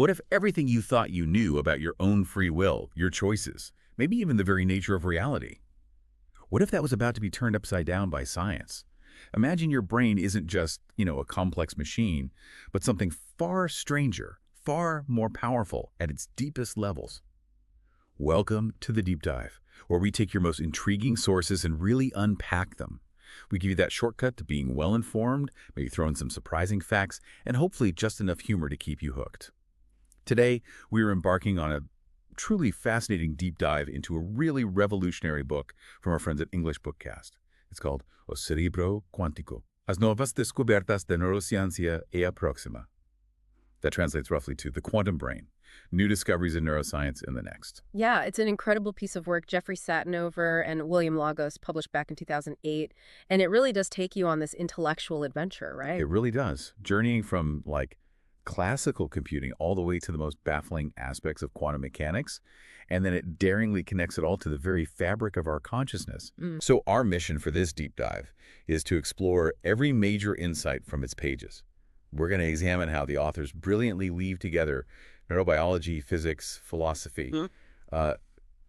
What if everything you thought you knew about your own free will, your choices, maybe even the very nature of reality? What if that was about to be turned upside down by science? Imagine your brain isn't just, a complex machine, but something far stranger, far more powerful at its deepest levels. Welcome to the Deep Dive, where we take your most intriguing sources and really unpack them. We give you that shortcut to being well-informed, maybe throw in some surprising facts, and hopefully just enough humor to keep you hooked. Today, we are embarking on a truly fascinating deep dive into a really revolutionary book from our friends at English BookCast. It's called O Cerebro Quântico, As Novas Descobertas de Neurociencia e a Próxima. That translates roughly to The Quantum Brain, New Discoveries in Neuroscience in the Next. Yeah, it's an incredible piece of work. Jeffrey Satinover and William Lagos published back in 2008. And it really does take you on this intellectual adventure, right? It really does. Journeying from, classical computing all the way to the most baffling aspects of quantum mechanics, and then it daringly connects it all to the very fabric of our consciousness. So our mission for this deep dive is to explore every major insight from its pages. We're going to examine how the authors brilliantly weave together neurobiology, physics, philosophy,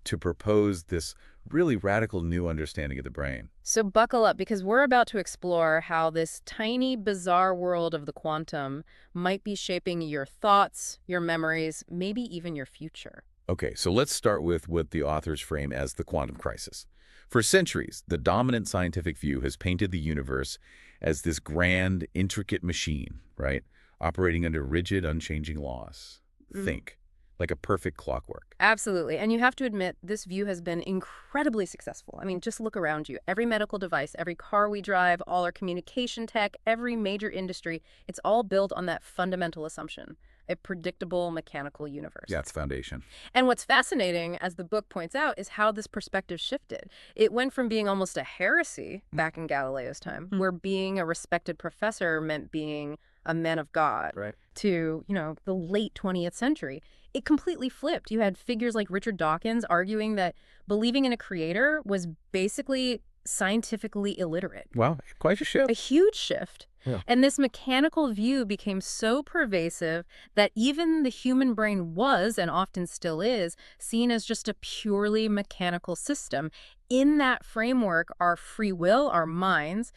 to propose this really radical new understanding of the brain. So buckle up, because we're about to explore how this tiny, bizarre world of the quantum might be shaping your thoughts, your memories, maybe even your future. Okay, so let's start with what the authors frame as the quantum crisis. For centuries, the dominant scientific view has painted the universe as this grand, intricate machine, right? Operating under rigid, unchanging laws. Think, like a perfect clockwork. Absolutely. And you have to admit, this view has been incredibly successful. I mean, just look around you. Every medical device, every car we drive, all our communication tech, every major industry, it's all built on that fundamental assumption, a predictable mechanical universe. Yeah, it's foundation. And what's fascinating, as the book points out, is how this perspective shifted. It went from being almost a heresy back in Galileo's time, where being a respected professor meant being a man of God, right, to, the late 20th century. It completely flipped. You had figures like Richard Dawkins arguing that believing in a creator was basically scientifically illiterate. Wow, quite a shift. A huge shift. Yeah. And this mechanical view became so pervasive that even the human brain was, and often still is, seen as just a purely mechanical system. In that framework, our free will, our minds,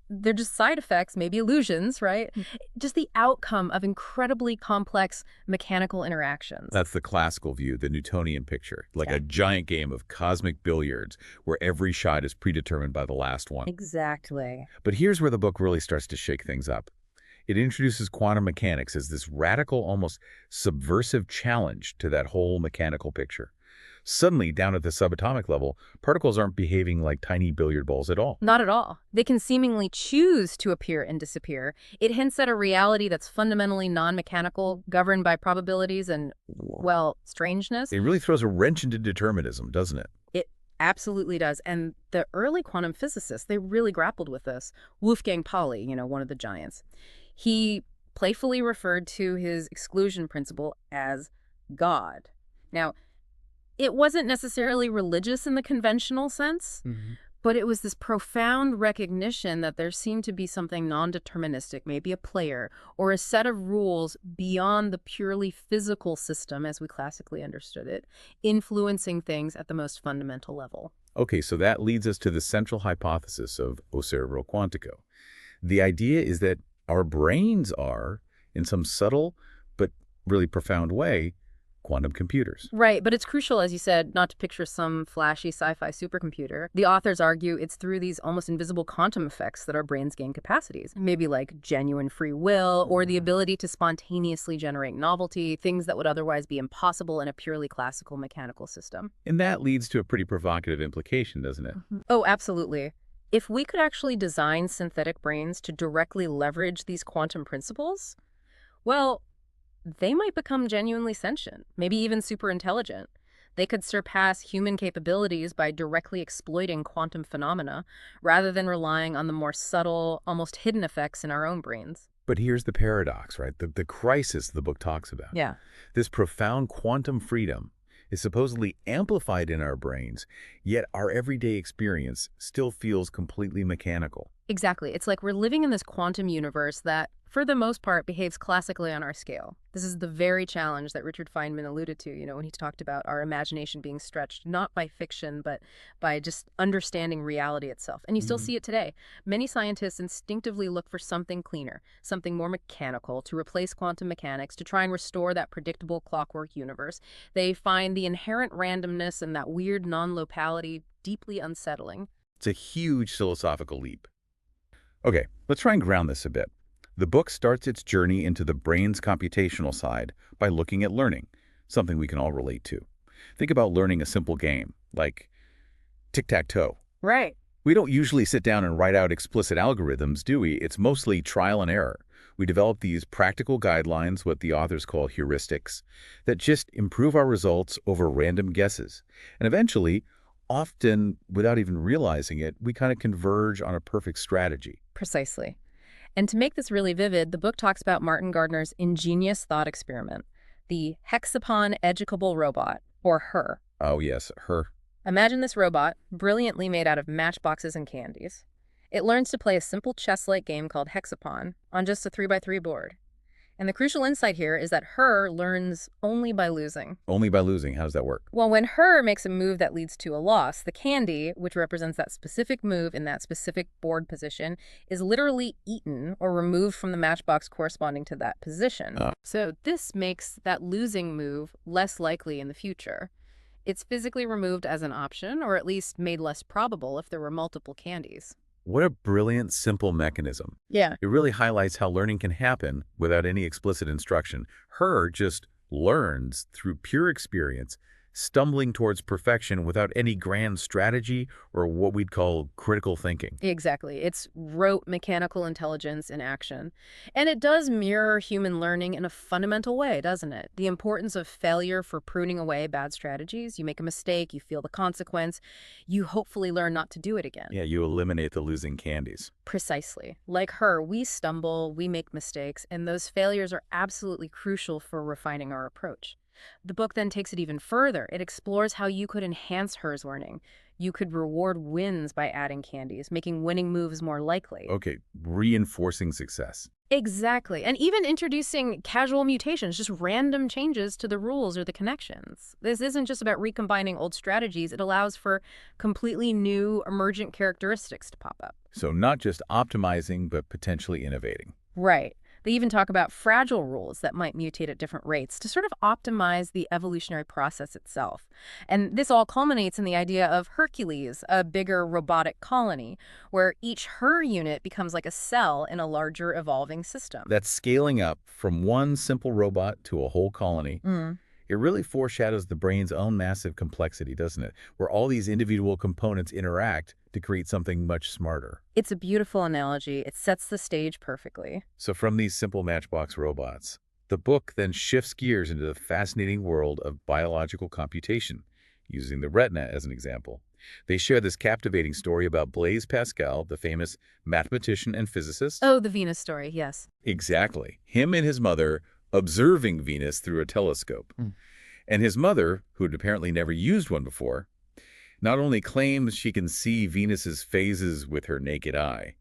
they're just side effects, maybe illusions, right? Just the outcome of incredibly complex mechanical interactions. That's the classical view, the Newtonian picture, like a giant game of cosmic billiards where every shot is predetermined by the last one. Exactly. But here's where the book really starts to shake things up. It introduces quantum mechanics as this radical, almost subversive challenge to that whole mechanical picture. Suddenly, down at the subatomic level, particles aren't behaving like tiny billiard balls at all. Not at all. They can seemingly choose to appear and disappear. It hints at a reality that's fundamentally non-mechanical, governed by probabilities and, strangeness. It really throws a wrench into determinism, doesn't it? It absolutely does. And the early quantum physicists, they really grappled with this. Wolfgang Pauli, one of the giants, he playfully referred to his exclusion principle as God. Now, it wasn't necessarily religious in the conventional sense, but it was this profound recognition that there seemed to be something non-deterministic, maybe a player, or a set of rules beyond the purely physical system as we classically understood it, influencing things at the most fundamental level. Okay, so that leads us to the central hypothesis of O Cerebro Quântico. The idea is that our brains are, in some subtle but really profound way, quantum computers. Right, but it's crucial, as you said, not to picture some flashy sci-fi supercomputer. The authors argue it's through these almost invisible quantum effects that our brains gain capacities, maybe like genuine free will or the ability to spontaneously generate novelty, things that would otherwise be impossible in a purely classical mechanical system. And that leads to a pretty provocative implication, doesn't it? Oh, absolutely. If we could actually design synthetic brains to directly leverage these quantum principles, they might become genuinely sentient, maybe even super intelligent. They could surpass human capabilities by directly exploiting quantum phenomena rather than relying on the more subtle, almost hidden effects in our own brains. But here's the paradox, right? The crisis the book talks about. Yeah. This profound quantum freedom is supposedly amplified in our brains, yet our everyday experience still feels completely mechanical. Exactly. It's like we're living in this quantum universe that, for the most part, behaves classically on our scale. This is the very challenge that Richard Feynman alluded to, when he talked about our imagination being stretched, not by fiction, but by just understanding reality itself. And you still see it today. Many scientists instinctively look for something cleaner, something more mechanical, to replace quantum mechanics, to try and restore that predictable clockwork universe. They find the inherent randomness and that weird non-locality deeply unsettling. It's a huge philosophical leap. Okay, let's try and ground this a bit. The book starts its journey into the brain's computational side by looking at learning, something we can all relate to. Think about learning a simple game, like tic-tac-toe. Right. We don't usually sit down and write out explicit algorithms, do we? It's mostly trial and error. We develop these practical guidelines, what the authors call heuristics, that just improve our results over random guesses. And eventually, often without even realizing it, we kind of converge on a perfect strategy. Precisely. And to make this really vivid, the book talks about Martin Gardner's ingenious thought experiment, the Hexapawn Educable Robot, or HER. Oh yes, her. Imagine this robot, brilliantly made out of matchboxes and candies. It learns to play a simple chess-like game called Hexapawn on just a 3x3 board. And the crucial insight here is that HER learns only by losing. Only by losing. How does that work? Well, when HER makes a move that leads to a loss, the candy, which represents that specific move in that specific board position, is literally eaten or removed from the matchbox corresponding to that position. So this makes that losing move less likely in the future. It's physically removed as an option, or at least made less probable if there were multiple candies. What a brilliant, simple mechanism. Yeah. It really highlights how learning can happen without any explicit instruction. Her just learns through pure experience, stumbling towards perfection without any grand strategy or what we'd call critical thinking. Exactly. It's rote mechanical intelligence in action. And it does mirror human learning in a fundamental way, doesn't it? The importance of failure for pruning away bad strategies. You make a mistake, you feel the consequence, you hopefully learn not to do it again. Yeah, you eliminate the losing candies. Precisely. Like her, we stumble, we make mistakes, and those failures are absolutely crucial for refining our approach. The book then takes it even further. It explores how you could enhance HER's learning. You could reward wins by adding candies, making winning moves more likely. Okay, reinforcing success. Exactly. And even introducing casual mutations, just random changes to the rules or the connections. This isn't just about recombining old strategies. It allows for completely new emergent characteristics to pop up. So not just optimizing, but potentially innovating. Right. They even talk about fragile rules that might mutate at different rates to sort of optimize the evolutionary process itself. And this all culminates in the idea of Hercules, a bigger robotic colony, where each HER unit becomes like a cell in a larger evolving system. That's scaling up from one simple robot to a whole colony. It really foreshadows the brain's own massive complexity, doesn't it? Where all these individual components interact to create something much smarter. It's a beautiful analogy. It sets the stage perfectly. So from these simple matchbox robots, the book then shifts gears into the fascinating world of biological computation, using the retina as an example. They share this captivating story about Blaise Pascal, the famous mathematician and physicist. Oh, the Venus story, yes. Exactly. Him and his mother observing Venus through a telescope. And his mother, who had apparently never used one before, not only claims she can see Venus's phases with her naked eye,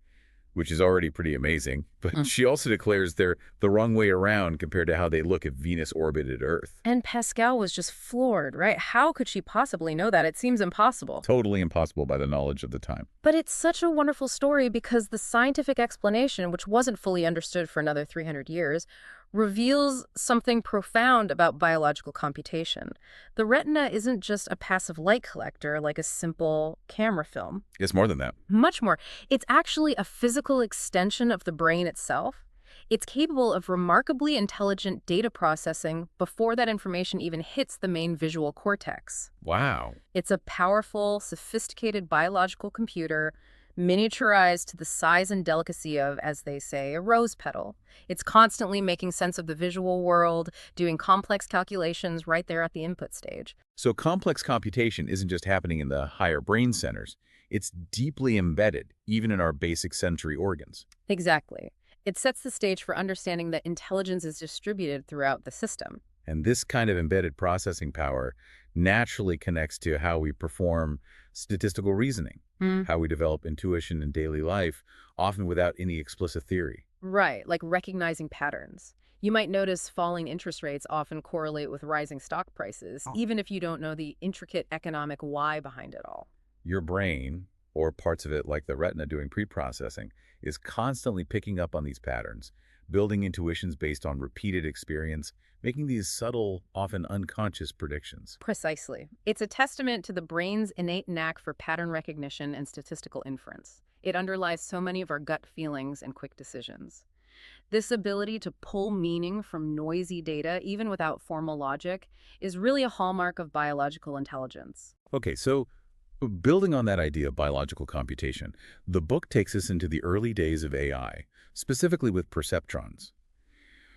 which is already pretty amazing, but she also declares they're the wrong way around compared to how they look if Venus orbited Earth. And Pascal was just floored, right? How could she possibly know that? It seems impossible. Totally impossible by the knowledge of the time. But it's such a wonderful story because the scientific explanation, which wasn't fully understood for another 300 years, reveals something profound about biological computation. The retina isn't just a passive light collector like a simple camera film. It's more than that. Much more. It's actually a physical extension of the brain itself. It's capable of remarkably intelligent data processing before that information even hits the main visual cortex. Wow. It's a powerful, sophisticated biological computer miniaturized to the size and delicacy of, as they say, a rose petal. It's constantly making sense of the visual world, doing complex calculations right there at the input stage. So complex computation isn't just happening in the higher brain centers. It's deeply embedded, even in our basic sensory organs. Exactly. It sets the stage for understanding that intelligence is distributed throughout the system. And this kind of embedded processing power naturally connects to how we perform statistical reasoning, how we develop intuition in daily life, often without any explicit theory. Right, like recognizing patterns. You might notice falling interest rates often correlate with rising stock prices, even if you don't know the intricate economic why behind it all. Your brain, or parts of it like the retina doing pre-processing, is constantly picking up on these patterns, building intuitions based on repeated experience, making these subtle, often unconscious predictions. Precisely. It's a testament to the brain's innate knack for pattern recognition and statistical inference. It underlies so many of our gut feelings and quick decisions. This ability to pull meaning from noisy data, even without formal logic, is really a hallmark of biological intelligence. Okay, so building on that idea of biological computation, the book takes us into the early days of AI, specifically with perceptrons.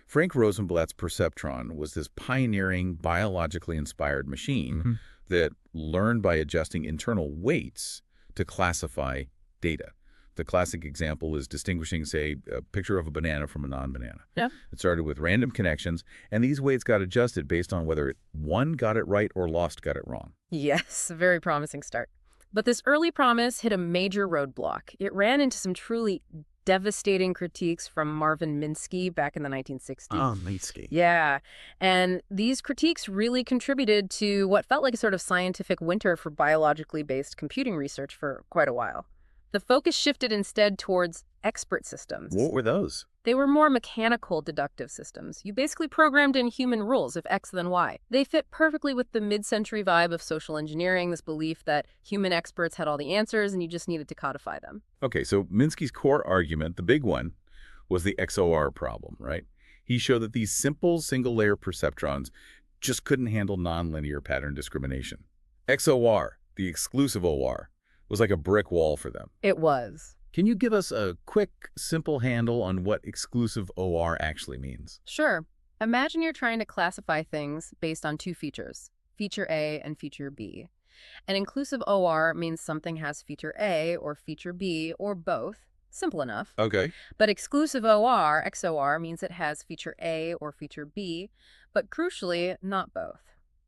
Frank Rosenblatt's perceptron was this pioneering, biologically inspired machine that learned by adjusting internal weights to classify data. The classic example is distinguishing, say, a picture of a banana from a non-banana. Yeah. It started with random connections, and these weights got adjusted based on whether one got it right or got it wrong. Yes, a very promising start. But this early promise hit a major roadblock. It ran into some truly devastating critiques from Marvin Minsky back in the 1960s. Oh, Minsky. Yeah, and these critiques really contributed to what felt like a sort of scientific winter for biologically based computing research for quite a while. The focus shifted instead towards expert systems. What were those? They were more mechanical deductive systems. You basically programmed in human rules of X then Y. They fit perfectly with the mid-century vibe of social engineering, this belief that human experts had all the answers and you just needed to codify them. Okay, so Minsky's core argument, the big one, was the XOR problem, right? He showed that these simple single-layer perceptrons just couldn't handle nonlinear pattern discrimination. XOR, the exclusive OR, was like a brick wall for them. It was. Can you give us a quick, simple handle on what exclusive OR actually means? Sure. Imagine you're trying to classify things based on two features, feature A and feature B. An inclusive OR means something has feature A or feature B or both. Simple enough. Okay. But exclusive OR, XOR, means it has feature A or feature B, but crucially, not both.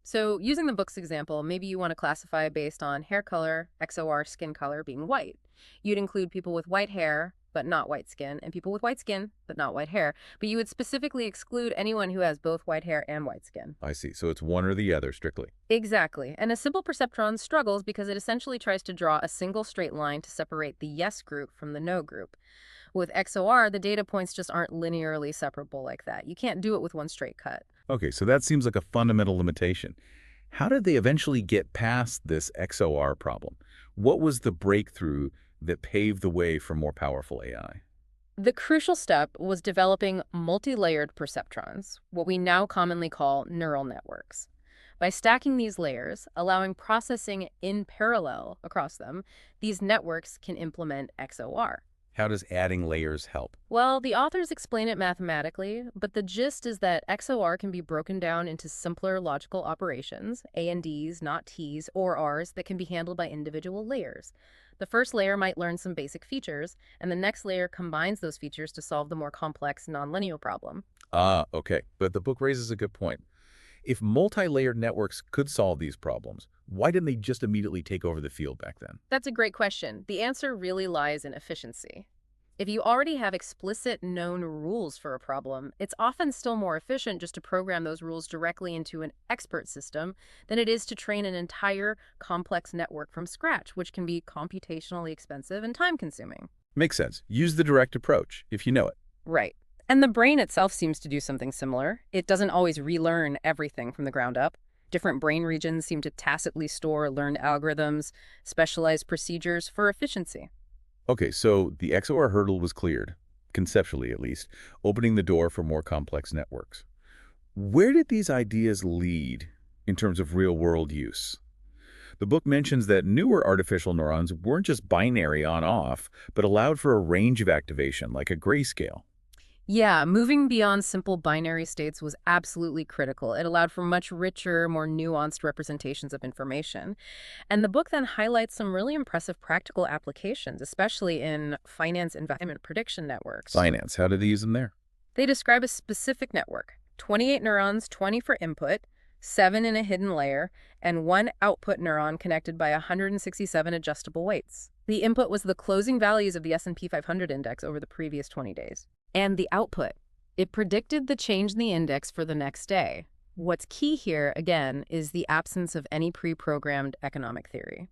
So using the book's example, maybe you want to classify based on hair color, XOR skin color being white. You'd include people with white hair, but not white skin, and people with white skin, but not white hair. But you would specifically exclude anyone who has both white hair and white skin. I see. So it's one or the other, strictly. Exactly. And a simple perceptron struggles because it essentially tries to draw a single straight line to separate the yes group from the no group. With XOR, the data points just aren't linearly separable like that. You can't do it with one straight cut. Okay, so that seems like a fundamental limitation. How did they eventually get past this XOR problem? What was the breakthrough that paved the way for more powerful AI? The crucial step was developing multi-layered perceptrons, what we now commonly call neural networks. By stacking these layers, allowing processing in parallel across them, these networks can implement XOR. How does adding layers help? Well, the authors explain it mathematically, but the gist is that XOR can be broken down into simpler logical operations, A and Ds, not Ts, or Rs, that can be handled by individual layers. The first layer might learn some basic features, and the next layer combines those features to solve the more complex nonlinear problem. Ah, okay. But the book raises a good point. If multi-layered networks could solve these problems, why didn't they just immediately take over the field back then? That's a great question. The answer really lies in efficiency. If you already have explicit known rules for a problem, it's often still more efficient just to program those rules directly into an expert system than it is to train an entire complex network from scratch, which can be computationally expensive and time-consuming. Makes sense. Use the direct approach, if you know it. Right. And the brain itself seems to do something similar. It doesn't always relearn everything from the ground up. Different brain regions seem to tacitly store learned algorithms, specialized procedures for efficiency. Okay, so the XOR hurdle was cleared, conceptually at least, opening the door for more complex networks. Where did these ideas lead in terms of real-world use? The book mentions that newer artificial neurons weren't just binary on-off, but allowed for a range of activation, like a grayscale. Yeah, moving beyond simple binary states was absolutely critical. It allowed for much richer, more nuanced representations of information. And the book then highlights some really impressive practical applications, especially in finance environment prediction networks. Finance, how do they use them there? They describe a specific network, 28 neurons, 20 for input, 7 in a hidden layer, and 1 output neuron connected by 167 adjustable weights. The input was the closing values of the S&P 500 index over the previous 20 days. And the output. It predicted the change in the index for the next day. What's key here, again, is the absence of any pre-programmed economic theory.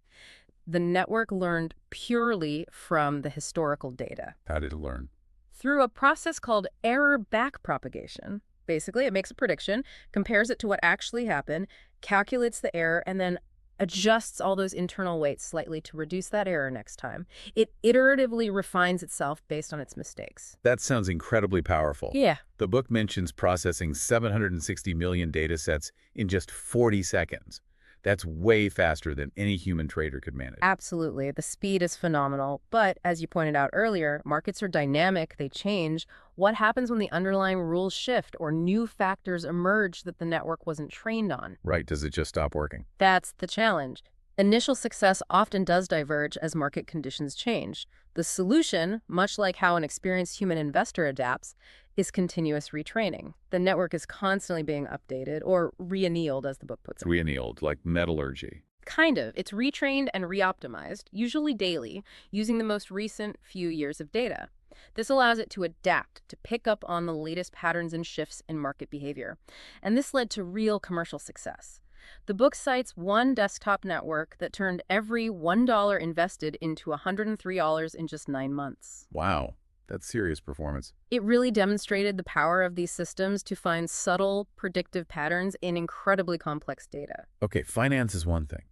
The network learned purely from the historical data. How did it learn? Through a process called error backpropagation. Basically, it makes a prediction, compares it to what actually happened, calculates the error, and then adjusts all those internal weights slightly to reduce that error next time. It iteratively refines itself based on its mistakes. That sounds incredibly powerful. Yeah. The book mentions processing 760 million data sets in just 40 seconds. That's way faster than any human trader could manage. Absolutely. The speed is phenomenal. But as you pointed out earlier, markets are dynamic. They change. What happens when the underlying rules shift or new factors emerge that the network wasn't trained on? Right. Does it just stop working? That's the challenge. Initial success often does diverge as market conditions change. The solution, much like how an experienced human investor adapts, is continuous retraining. The network is constantly being updated, or re-annealed, as the book puts it. Re-annealed, like metallurgy. Kind of. It's retrained and reoptimized, usually daily, using the most recent few years of data. This allows it to adapt, to pick up on the latest patterns and shifts in market behavior. And this led to real commercial success. The book cites one desktop network that turned every $1 invested into $103 in just 9 months. Wow. That's serious performance. It really demonstrated the power of these systems to find subtle, predictive patterns in incredibly complex data. Okay, finance is one thing.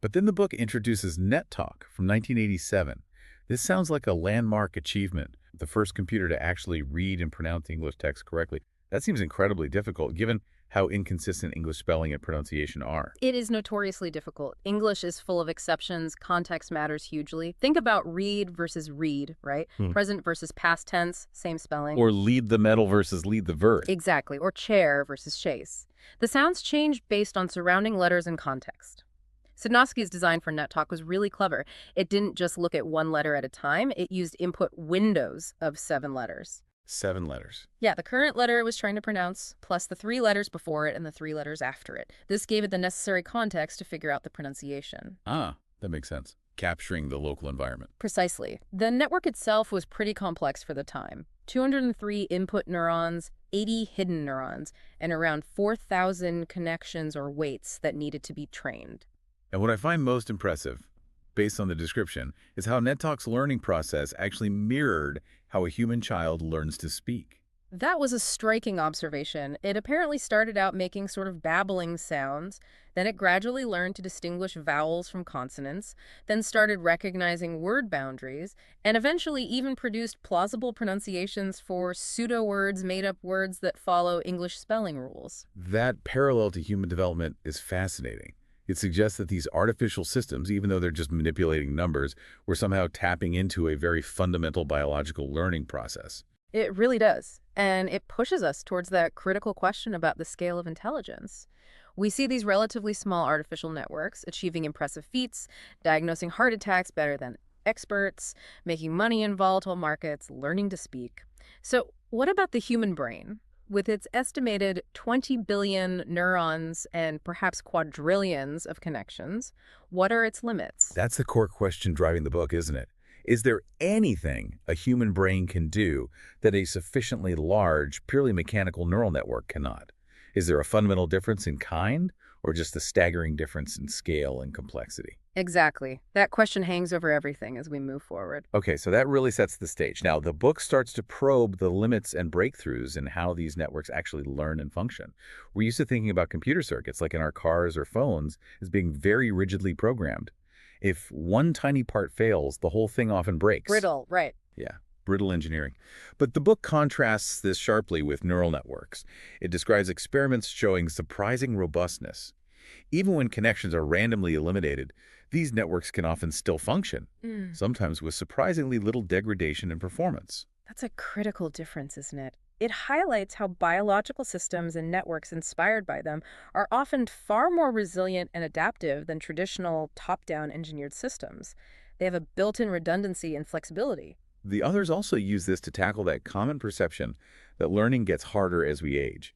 But then the book introduces NetTalk from 1987. This sounds like a landmark achievement, the first computer to actually read and pronounce English text correctly. That seems incredibly difficult, given how inconsistent English spelling and pronunciation are. It is notoriously difficult. English is full of exceptions. Context matters hugely. Think about read versus read, right? Present versus past tense, same spelling. Or lead the metal versus lead the verb. Exactly. Or chair versus chase. The sounds change based on surrounding letters and context. Sidnowski's design for NetTalk was really clever. It didn't just look at one letter at a time. It used input windows of 7 letters. 7 letters. Yeah, the current letter it was trying to pronounce, plus the 3 letters before it and the 3 letters after it. This gave it the necessary context to figure out the pronunciation. Ah, that makes sense. Capturing the local environment. Precisely. The network itself was pretty complex for the time. 203 input neurons, 80 hidden neurons, and around 4,000 connections or weights that needed to be trained. And what I find most impressive, based on the description, is how NetTalk's learning process actually mirrored how a human child learns to speak. That was a striking observation. It apparently started out making sort of babbling sounds, then it gradually learned to distinguish vowels from consonants, then started recognizing word boundaries, and eventually even produced plausible pronunciations for pseudo-words, made-up words that follow English spelling rules. That parallel to human development is fascinating. It suggests that these artificial systems, even though they're just manipulating numbers, were somehow tapping into a very fundamental biological learning process. It really does. And it pushes us towards that critical question about the scale of intelligence. We see these relatively small artificial networks achieving impressive feats, diagnosing heart attacks better than experts, making money in volatile markets, learning to speak. So what about the human brain? With its estimated 20 billion neurons and perhaps quadrillions of connections, what are its limits? That's the core question driving the book, isn't it? Is there anything a human brain can do that a sufficiently large, purely mechanical neural network cannot? Is there a fundamental difference in kind, or just a staggering difference in scale and complexity? Exactly. That question hangs over everything as we move forward. Okay, so that really sets the stage. Now, the book starts to probe the limits and breakthroughs in how these networks actually learn and function. We're used to thinking about computer circuits, like in our cars or phones, as being very rigidly programmed. If one tiny part fails, the whole thing often breaks. Brittle, right. Yeah, brittle engineering. But the book contrasts this sharply with neural networks. It describes experiments showing surprising robustness. Even when connections are randomly eliminated, these networks can often still function, sometimes with surprisingly little degradation in performance. That's a critical difference, isn't it? It highlights how biological systems and networks inspired by them are often far more resilient and adaptive than traditional top-down engineered systems. They have a built-in redundancy and flexibility. The authors also use this to tackle that common perception that learning gets harder as we age.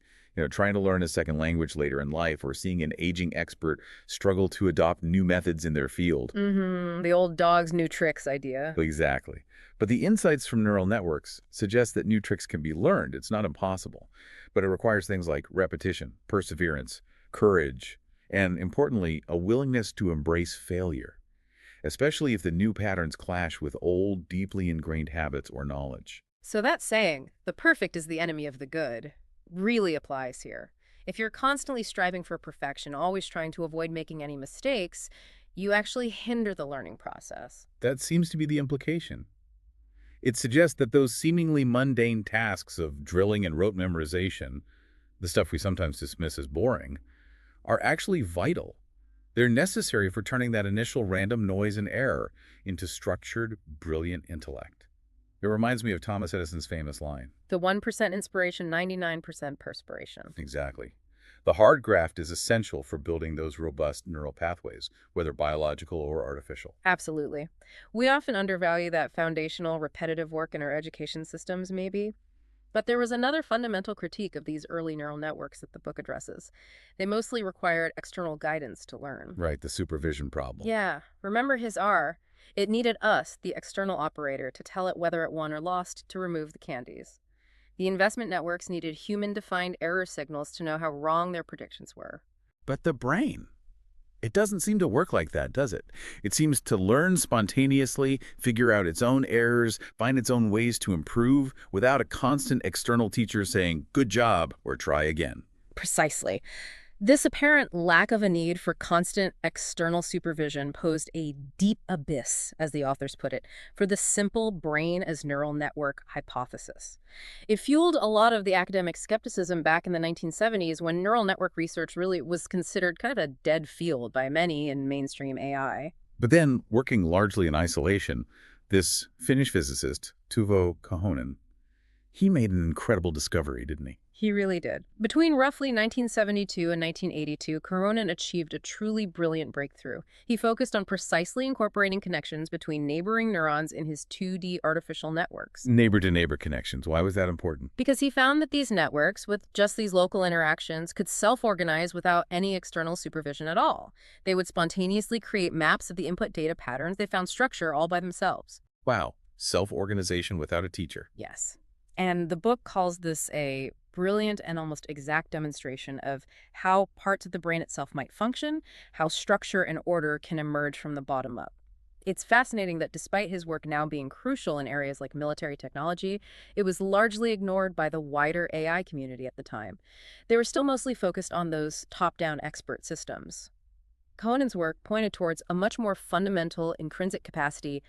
Trying to learn a second language later in life or seeing an aging expert struggle to adopt new methods in their field. The old dog's new tricks idea. Exactly. But the insights from neural networks suggest that new tricks can be learned. It's not impossible, but it requires things like repetition, perseverance, courage, and importantly, a willingness to embrace failure, especially if the new patterns clash with old, deeply ingrained habits or knowledge. So that saying, the perfect is the enemy of the good, really applies here. If you're constantly striving for perfection, always trying to avoid making any mistakes, you actually hinder the learning process. That seems to be the implication. It suggests that those seemingly mundane tasks of drilling and rote memorization, the stuff we sometimes dismiss as boring, are actually vital. They're necessary for turning that initial random noise and error into structured, brilliant intellect. It reminds me of Thomas Edison's famous line. The 1% inspiration, 99% perspiration. Exactly. The hard graft is essential for building those robust neural pathways, whether biological or artificial. Absolutely. We often undervalue that foundational, repetitive work in our education systems, maybe. But there was another fundamental critique of these early neural networks that the book addresses. They mostly required external guidance to learn. Right, the supervision problem. Yeah, remember his R. It needed us, the external operator, to tell it whether it won or lost to remove the candies. The investment networks needed human-defined error signals to know how wrong their predictions were. But the brain, it doesn't seem to work like that, does it? It seems to learn spontaneously, figure out its own errors, find its own ways to improve without a constant external teacher saying, "Good job," or "Try again." Precisely. This apparent lack of a need for constant external supervision posed a deep abyss, as the authors put it, for the simple brain as neural network hypothesis. It fueled a lot of the academic skepticism back in the 1970s when neural network research really was considered kind of a dead field by many in mainstream AI. But then, working largely in isolation, this Finnish physicist, Teuvo Kohonen, he made an incredible discovery, didn't he? He really did. Between roughly 1972 and 1982, Kohonen achieved a truly brilliant breakthrough. He focused on precisely incorporating connections between neighboring neurons in his 2D artificial networks. Neighbor-to-neighbor connections. Why was that important? Because he found that these networks, with just these local interactions, could self-organize without any external supervision at all. They would spontaneously create maps of the input data patterns. They found structure all by themselves. Wow. Self-organization without a teacher. Yes. And the book calls this a brilliant and almost exact demonstration of how parts of the brain itself might function, how structure and order can emerge from the bottom up. It's fascinating that despite his work now being crucial in areas like military technology, it was largely ignored by the wider AI community at the time. They were still mostly focused on those top-down expert systems. Kohonen's work pointed towards a much more fundamental intrinsic capacity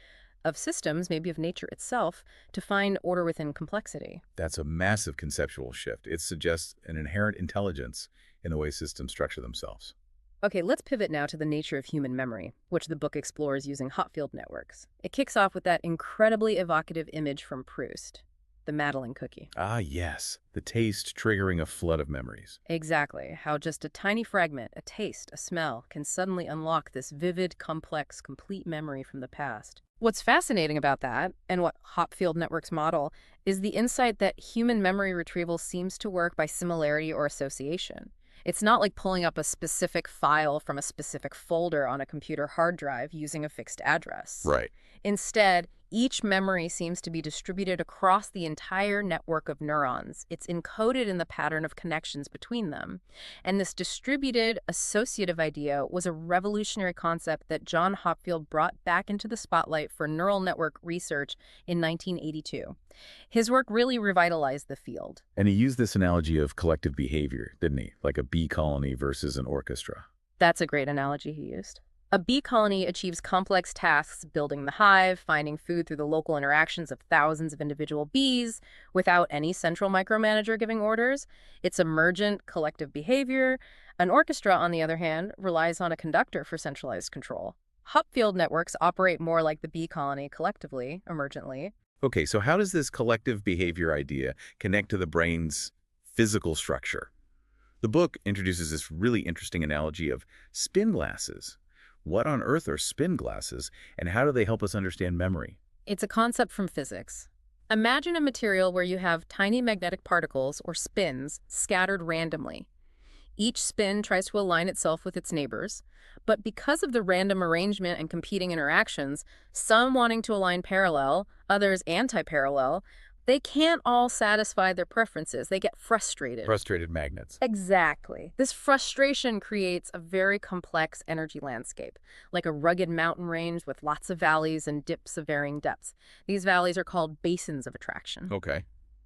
of systems, maybe of nature itself, to find order within complexity. That's a massive conceptual shift. It suggests an inherent intelligence in the way systems structure themselves. Okay, let's pivot now to the nature of human memory, which the book explores using hot-field networks. It kicks off with that incredibly evocative image from Proust, the Madeleine cookie. Ah, yes. The taste triggering a flood of memories. Exactly. How just a tiny fragment, a taste, a smell, can suddenly unlock this vivid, complex, complete memory from the past. What's fascinating about that, and what hot-field networks model, is the insight that human memory retrieval seems to work by similarity or association. It's not like pulling up a specific file from a specific folder on a computer hard drive using a fixed address. Right. Instead, each memory seems to be distributed across the entire network of neurons. It's encoded in the pattern of connections between them. And this distributed associative idea was a revolutionary concept that John Hopfield brought back into the spotlight for neural network research in 1982. His work really revitalized the field. And he used this analogy of collective behavior, didn't he? Like a bee colony versus an orchestra. That's a great analogy he used. A bee colony achieves complex tasks, building the hive, finding food through the local interactions of thousands of individual bees, without any central micromanager giving orders. It's emergent collective behavior. An orchestra, on the other hand, relies on a conductor for centralized control. Hopfield networks operate more like the bee colony collectively, emergently. Okay, so how does this collective behavior idea connect to the brain's physical structure? The book introduces this really interesting analogy of spin glasses. What on earth are spin glasses, and how do they help us understand memory? It's a concept from physics. Imagine a material where you have tiny magnetic particles, or spins, scattered randomly. Each spin tries to align itself with its neighbors, but because of the random arrangement and competing interactions, some wanting to align parallel, others anti-parallel, they can't all satisfy their preferences. They get frustrated. Frustrated magnets. Exactly. This frustration creates a very complex energy landscape, like a rugged mountain range with lots of valleys and dips of varying depths. These valleys are called basins of attraction. Okay.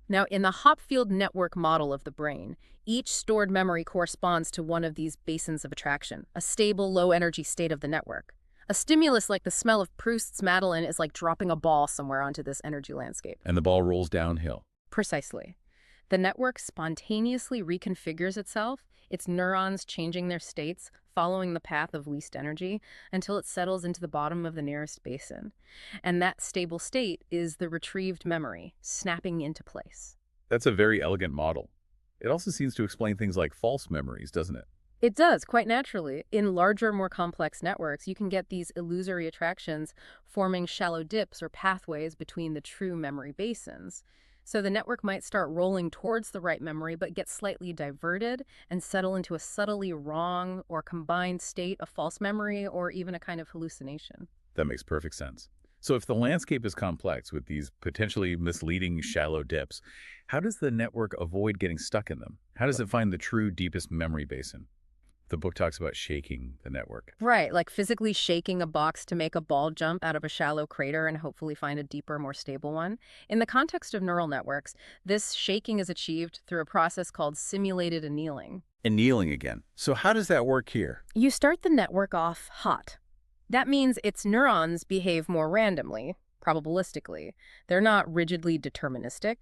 Now, in the Hopfield network model of the brain, each stored memory corresponds to one of these basins of attraction, a stable, low-energy state of the network. A stimulus like the smell of Proust's Madeleine is like dropping a ball somewhere onto this energy landscape. And the ball rolls downhill. Precisely. The network spontaneously reconfigures itself, its neurons changing their states, following the path of least energy, until it settles into the bottom of the nearest basin. And that stable state is the retrieved memory, snapping into place. That's a very elegant model. It also seems to explain things like false memories, doesn't it? It does, quite naturally. In larger, more complex networks, you can get these illusory attractions forming shallow dips or pathways between the true memory basins. So the network might start rolling towards the right memory but get slightly diverted and settle into a subtly wrong or combined state of false memory or even a kind of hallucination. That makes perfect sense. So if the landscape is complex with these potentially misleading shallow dips, how does the network avoid getting stuck in them? How does it find the true deepest memory basin? The book talks about shaking the network. Right, like physically shaking a box to make a ball jump out of a shallow crater and hopefully find a deeper, more stable one. In the context of neural networks, this shaking is achieved through a process called simulated annealing. Annealing again. So how does that work here? You start the network off hot. That means its neurons behave more randomly, probabilistically. They're not rigidly deterministic.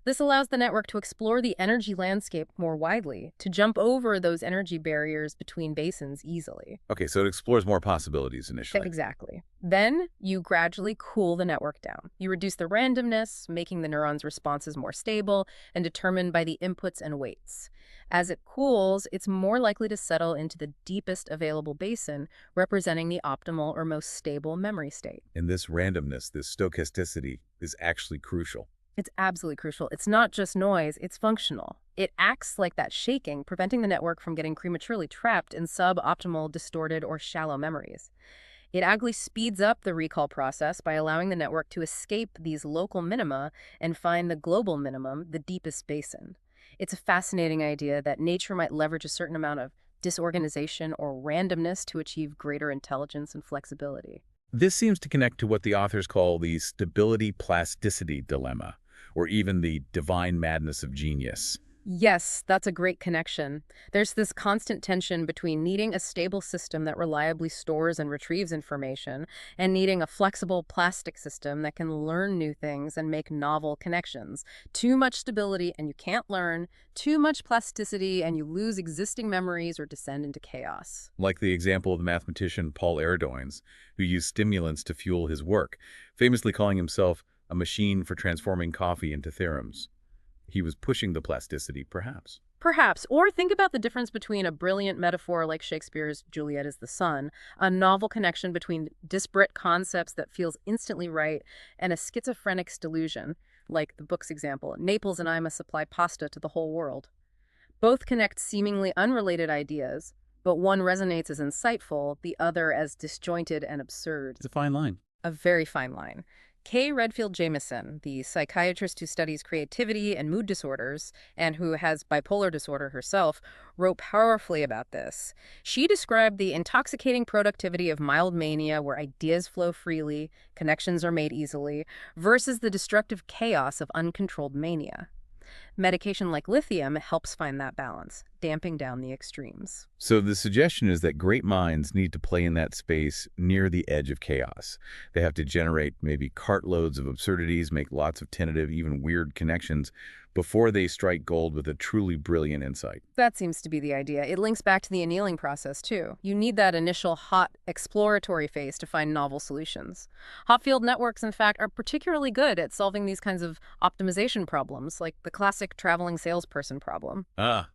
This allows the network to explore the energy landscape more widely, to jump over those energy barriers between basins easily. Okay, so it explores more possibilities initially. Exactly. Then you gradually cool the network down. You reduce the randomness, making the neurons' responses more stable and determined by the inputs and weights. As it cools, it's more likely to settle into the deepest available basin, representing the optimal or most stable memory state. And this randomness, this stochasticity, is actually crucial. It's absolutely crucial. It's not just noise, it's functional. It acts like that shaking, preventing the network from getting prematurely trapped in suboptimal, distorted, or shallow memories. It actually speeds up the recall process by allowing the network to escape these local minima and find the global minimum, the deepest basin. It's a fascinating idea that nature might leverage a certain amount of disorganization or randomness to achieve greater intelligence and flexibility. This seems to connect to what the authors call the stability-plasticity dilemma, or even the divine madness of genius. Yes, that's a great connection. There's this constant tension between needing a stable system that reliably stores and retrieves information and needing a flexible plastic system that can learn new things and make novel connections. Too much stability and you can't learn, too much plasticity and you lose existing memories or descend into chaos. Like the example of the mathematician Paul Erdoins, who used stimulants to fuel his work, famously calling himself a machine for transforming coffee into theorems. He was pushing the plasticity, perhaps. Perhaps. Or think about the difference between a brilliant metaphor like Shakespeare's Juliet is the Sun, a novel connection between disparate concepts that feels instantly right, and a schizophrenic's delusion, like the book's example, Naples and I must supply pasta to the whole world. Both connect seemingly unrelated ideas, but one resonates as insightful, the other as disjointed and absurd. It's a fine line. A very fine line. Kay Redfield Jamison, the psychiatrist who studies creativity and mood disorders, and who has bipolar disorder herself, wrote powerfully about this. She described the intoxicating productivity of mild mania where ideas flow freely, connections are made easily, versus the destructive chaos of uncontrolled mania. Medication like lithium helps find that balance, damping down the extremes. So the suggestion is that great minds need to play in that space near the edge of chaos. They have to generate maybe cartloads of absurdities, make lots of tentative, even weird connections before they strike gold with a truly brilliant insight. That seems to be the idea. It links back to the annealing process, too. You need that initial hot, exploratory phase to find novel solutions. Hopfield networks, in fact, are particularly good at solving these kinds of optimization problems, like the classic traveling salesperson problem.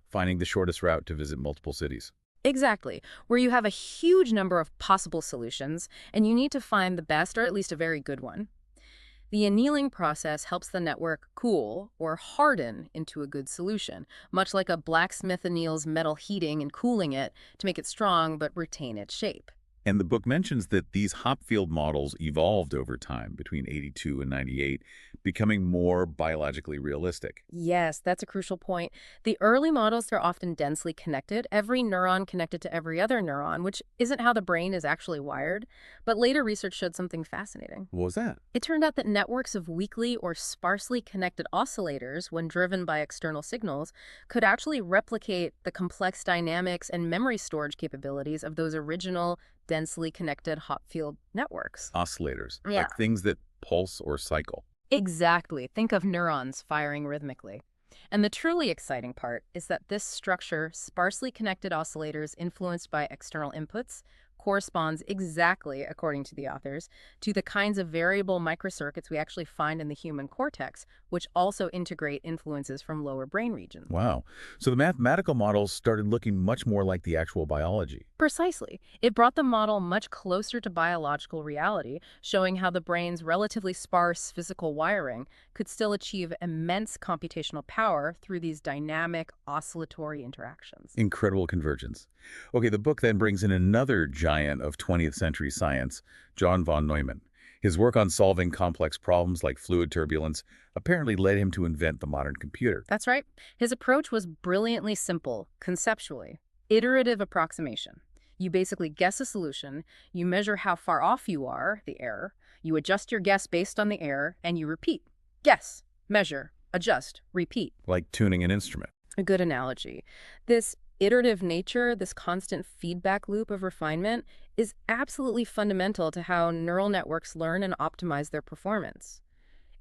Finding the shortest route to visit multiple cities. Exactly, where you have a huge number of possible solutions, and you need to find the best, or at least a very good one. The annealing process helps the network cool or harden into a good solution, much like a blacksmith anneals metal heating and cooling it to make it strong but retain its shape. And the book mentions that these Hopfield models evolved over time between 82 and 98, becoming more biologically realistic. Yes, that's a crucial point. The early models are often densely connected, every neuron connected to every other neuron, which isn't how the brain is actually wired. But later research showed something fascinating. What was that? It turned out that networks of weakly or sparsely connected oscillators, when driven by external signals, could actually replicate the complex dynamics and memory storage capabilities of those original, densely connected Hopfield networks. Oscillators, Yeah. like things that pulse or cycle. Exactly. Think of neurons firing rhythmically. And the truly exciting part is that this structure, sparsely connected oscillators influenced by external inputs, corresponds exactly, according to the authors, to the kinds of variable microcircuits we actually find in the human cortex, which also integrate influences from lower brain regions. Wow. So the mathematical models started looking much more like the actual biology. Precisely. It brought the model much closer to biological reality, showing how the brain's relatively sparse physical wiring could still achieve immense computational power through these dynamic oscillatory interactions. Incredible convergence. Okay, the book then brings in another giant of 20th century science, John von Neumann. His work on solving complex problems like fluid turbulence apparently led him to invent the modern computer. That's right. His approach was brilliantly simple, conceptually. Iterative approximation. You basically guess a solution, you measure how far off you are, the error, you adjust your guess based on the error, and you repeat. Guess, measure, adjust, repeat. Like tuning an instrument. A good analogy. This iterative nature, this constant feedback loop of refinement, is absolutely fundamental to how neural networks learn and optimize their performance.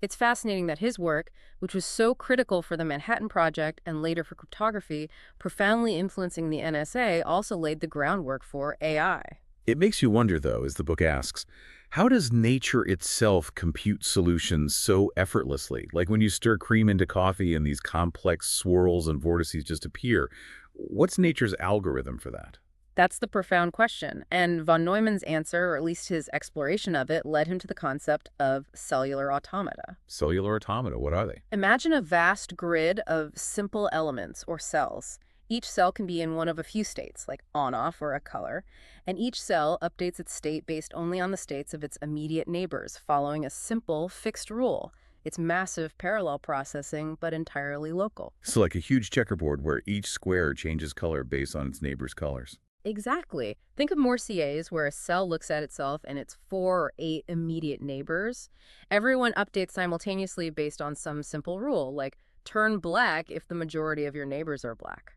It's fascinating that his work, which was so critical for the Manhattan Project and later for cryptography, profoundly influencing the NSA, also laid the groundwork for AI. It makes you wonder, though, as the book asks, how does nature itself compute solutions so effortlessly? Like when you stir cream into coffee and these complex swirls and vortices just appear. What's nature's algorithm for that? That's the profound question, and von Neumann's answer, or at least his exploration of it, led him to the concept of cellular automata. Cellular automata, what are they? Imagine a vast grid of simple elements, or cells. Each cell can be in one of a few states, like on-off or a color, and each cell updates its state based only on the states of its immediate neighbors, following a simple, fixed rule. It's massive parallel processing, but entirely local. So like a huge checkerboard where each square changes color based on its neighbor's colors. Exactly. Think of Morse's, where a cell looks at itself and its 4 or 8 immediate neighbors. Everyone updates simultaneously based on some simple rule, like turn black if the majority of your neighbors are black.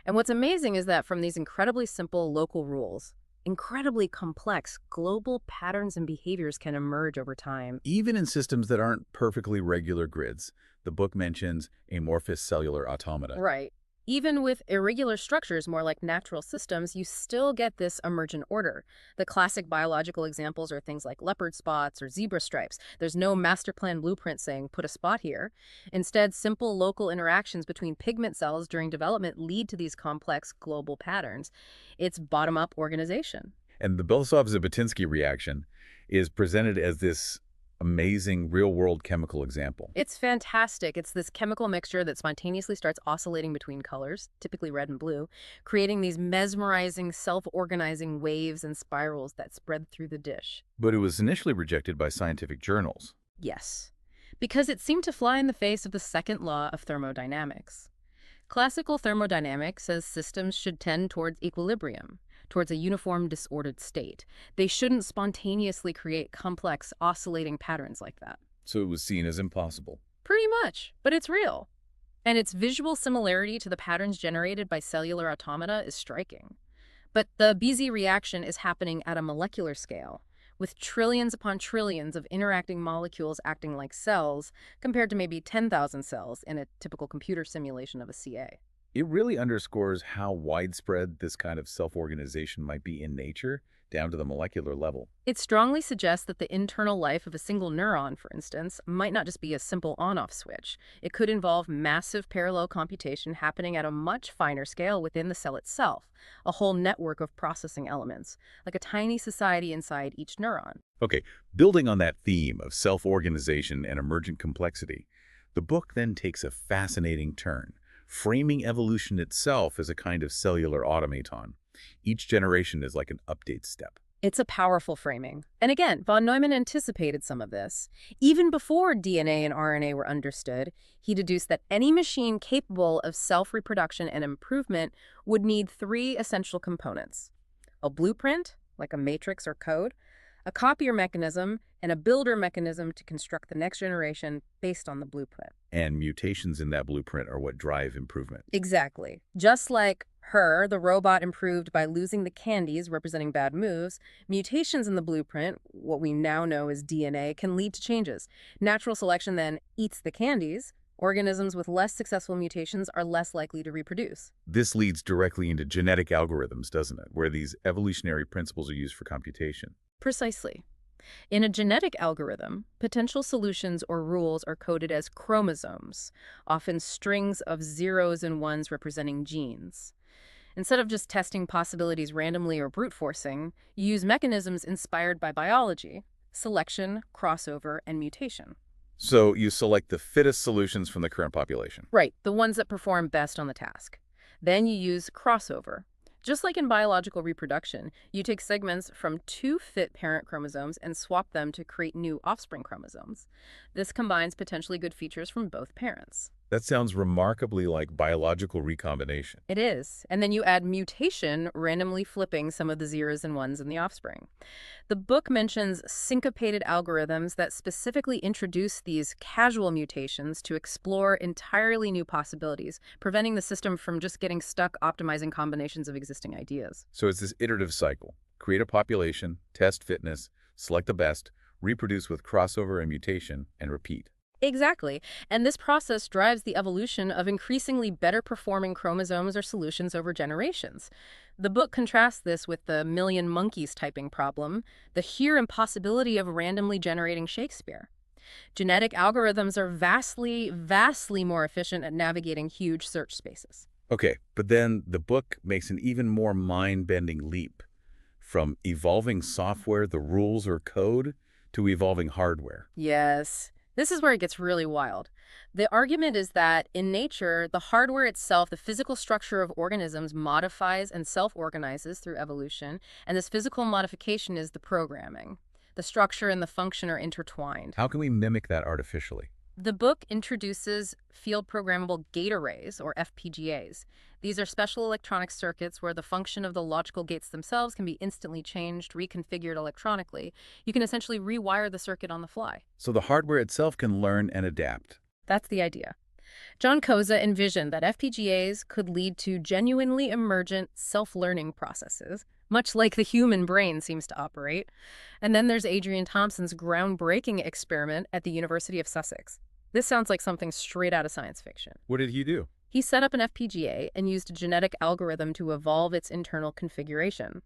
And what's amazing is that from these incredibly simple local rules, incredibly complex global patterns and behaviors can emerge over time. Even in systems that aren't perfectly regular grids, the book mentions amorphous cellular automata. Right. Even with irregular structures, more like natural systems, you still get this emergent order. The classic biological examples are things like leopard spots or zebra stripes. There's no master plan blueprint saying, put a spot here. Instead, simple local interactions between pigment cells during development lead to these complex global patterns. It's bottom-up organization. And the Belousov-Zhabotinsky reaction is presented as this amazing real-world chemical example. It's fantastic. It's this chemical mixture that spontaneously starts oscillating between colors, typically red and blue, creating these mesmerizing, self-organizing waves and spirals that spread through the dish. But it was initially rejected by scientific journals. Yes, because it seemed to fly in the face of the second law of thermodynamics. Classical thermodynamics says systems should tend towards equilibrium, towards a uniform disordered state. They shouldn't spontaneously create complex, oscillating patterns like that. So it was seen as impossible. Pretty much, but it's real. And its visual similarity to the patterns generated by cellular automata is striking. But the BZ reaction is happening at a molecular scale, with trillions upon trillions of interacting molecules acting like cells, compared to maybe 10,000 cells in a typical computer simulation of a CA. It really underscores how widespread this kind of self-organization might be in nature, down to the molecular level. It strongly suggests that the internal life of a single neuron, for instance, might not just be a simple on-off switch. It could involve massive parallel computation happening at a much finer scale within the cell itself, a whole network of processing elements, like a tiny society inside each neuron. Okay, building on that theme of self-organization and emergent complexity, the book then takes a fascinating turn, framing evolution itself as a kind of cellular automaton. Each generation is like an update step. It's a powerful framing. And again, von Neumann anticipated some of this. Even before DNA and RNA were understood, he deduced that any machine capable of self-reproduction and improvement would need three essential components: a blueprint, like a matrix or code, a copier mechanism, and a builder mechanism to construct the next generation based on the blueprint. And mutations in that blueprint are what drive improvement. Exactly. Just like her, the robot, improved by losing the candies representing bad moves, mutations in the blueprint, what we now know as DNA, can lead to changes. Natural selection then eats the candies. Organisms with less successful mutations are less likely to reproduce. This leads directly into genetic algorithms, doesn't it, where these evolutionary principles are used for computation. Precisely. In a genetic algorithm, potential solutions or rules are coded as chromosomes, often strings of zeros and ones representing genes. Instead of just testing possibilities randomly or brute forcing, you use mechanisms inspired by biology: selection, crossover, and mutation. So you select the fittest solutions from the current population. Right, the ones that perform best on the task. Then you use crossover. Just like in biological reproduction, you take segments from two fit parent chromosomes and swap them to create new offspring chromosomes. This combines potentially good features from both parents. That sounds remarkably like biological recombination. It is. And then you add mutation, randomly flipping some of the zeros and ones in the offspring. The book mentions syncopated algorithms that specifically introduce these casual mutations to explore entirely new possibilities, preventing the system from just getting stuck optimizing combinations of existing ideas. So it's this iterative cycle. Create a population, test fitness, select the best, reproduce with crossover and mutation, and repeat. Exactly. And this process drives the evolution of increasingly better performing chromosomes or solutions over generations. The book contrasts this with the million monkeys typing problem, the sheer impossibility of randomly generating Shakespeare. Genetic algorithms are vastly, vastly more efficient at navigating huge search spaces. Okay, but then the book makes an even more mind-bending leap from evolving software, the rules or code, to evolving hardware. Yes. This is where it gets really wild. The argument is that in nature, the hardware itself, the physical structure of organisms, modifies and self-organizes through evolution, and this physical modification is the programming. The structure and the function are intertwined. How can we mimic that artificially? The book introduces field programmable gate arrays, or FPGAs. These are special electronic circuits where the function of the logical gates themselves can be instantly changed, reconfigured electronically. You can essentially rewire the circuit on the fly. So the hardware itself can learn and adapt. That's the idea. John Koza envisioned that FPGAs could lead to genuinely emergent self-learning processes, much like the human brain seems to operate. And then there's Adrian Thompson's groundbreaking experiment at the University of Sussex. This sounds like something straight out of science fiction. What did he do? He set up an FPGA and used a genetic algorithm to evolve its internal configuration.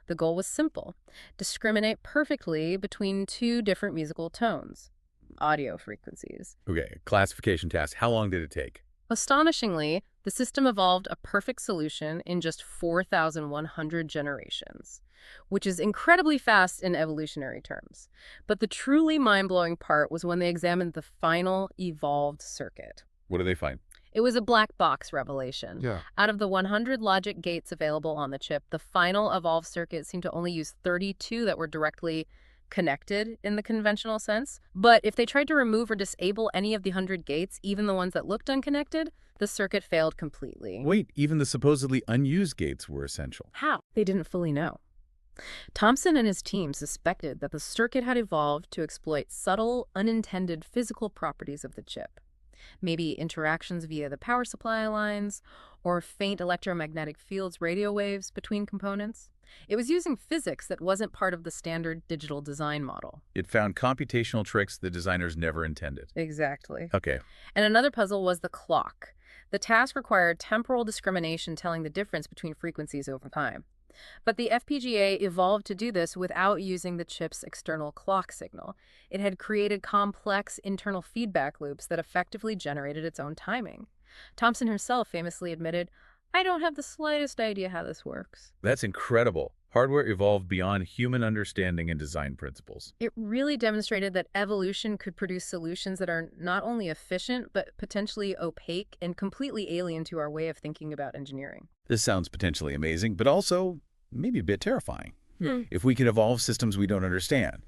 The goal was simple: discriminate perfectly between two different musical tones, audio frequencies. Okay, classification task. How long did it take? Astonishingly, the system evolved a perfect solution in just 4,100 generations, which is incredibly fast in evolutionary terms. But the truly mind-blowing part was when they examined the final evolved circuit. What did they find? It was a black box revelation. Yeah. Out of the 100 logic gates available on the chip, the final evolved circuit seemed to only use 32 that were directly connected in the conventional sense. But if they tried to remove or disable any of the 100 gates, even the ones that looked unconnected, the circuit failed completely. Wait, even the supposedly unused gates were essential. How? They didn't fully know. Thompson and his team suspected that the circuit had evolved to exploit subtle, unintended physical properties of the chip. Maybe interactions via the power supply lines, or faint electromagnetic fields, radio waves between components. It was using physics that wasn't part of the standard digital design model. It found computational tricks the designers never intended. Exactly. Okay. And another puzzle was the clock. The task required temporal discrimination telling the difference between frequencies over time. But the FPGA evolved to do this without using the chip's external clock signal. It had created complex internal feedback loops that effectively generated its own timing. Thomson herself famously admitted, "I don't have the slightest idea how this works." That's incredible. Hardware evolved beyond human understanding and design principles. It really demonstrated that evolution could produce solutions that are not only efficient, but potentially opaque and completely alien to our way of thinking about engineering. This sounds potentially amazing, but also maybe a bit terrifying. If we can evolve systems we don't understand.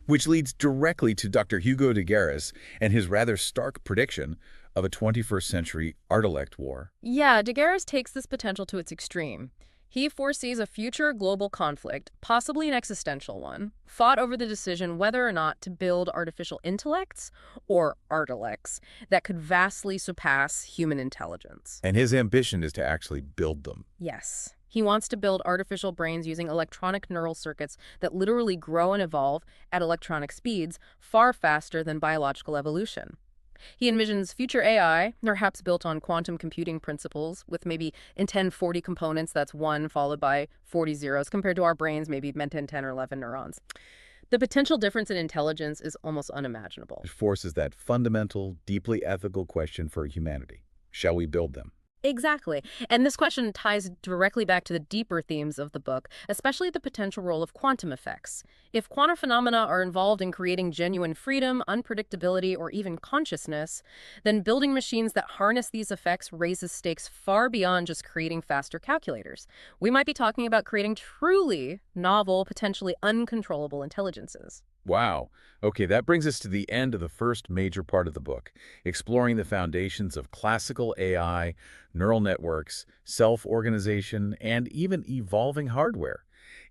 Which leads directly to Dr. Hugo de Garis and his rather stark prediction of a 21st century art-elect war. Yeah, de Garis takes this potential to its extreme. He foresees a future global conflict, possibly an existential one, fought over the decision whether or not to build artificial intellects or art-elects that could vastly surpass human intelligence. And his ambition is to actually build them. Yes. He wants to build artificial brains using electronic neural circuits that literally grow and evolve at electronic speeds far faster than biological evolution. He envisions future AI, perhaps built on quantum computing principles, with maybe in 1040 components, that's 1 followed by 40 zeros, compared to our brains, maybe meant in 10 or 11 neurons. The potential difference in intelligence is almost unimaginable. It forces that fundamental, deeply ethical question for humanity. Shall we build them? Exactly. And this question ties directly back to the deeper themes of the book, especially the potential role of quantum effects. If quantum phenomena are involved in creating genuine freedom, unpredictability, or even consciousness, then building machines that harness these effects raises stakes far beyond just creating faster calculators. We might be talking about creating truly novel, potentially uncontrollable intelligences. Wow. Okay, that brings us to the end of the first major part of the book, exploring the foundations of classical AI, neural networks, self-organization, and even evolving hardware.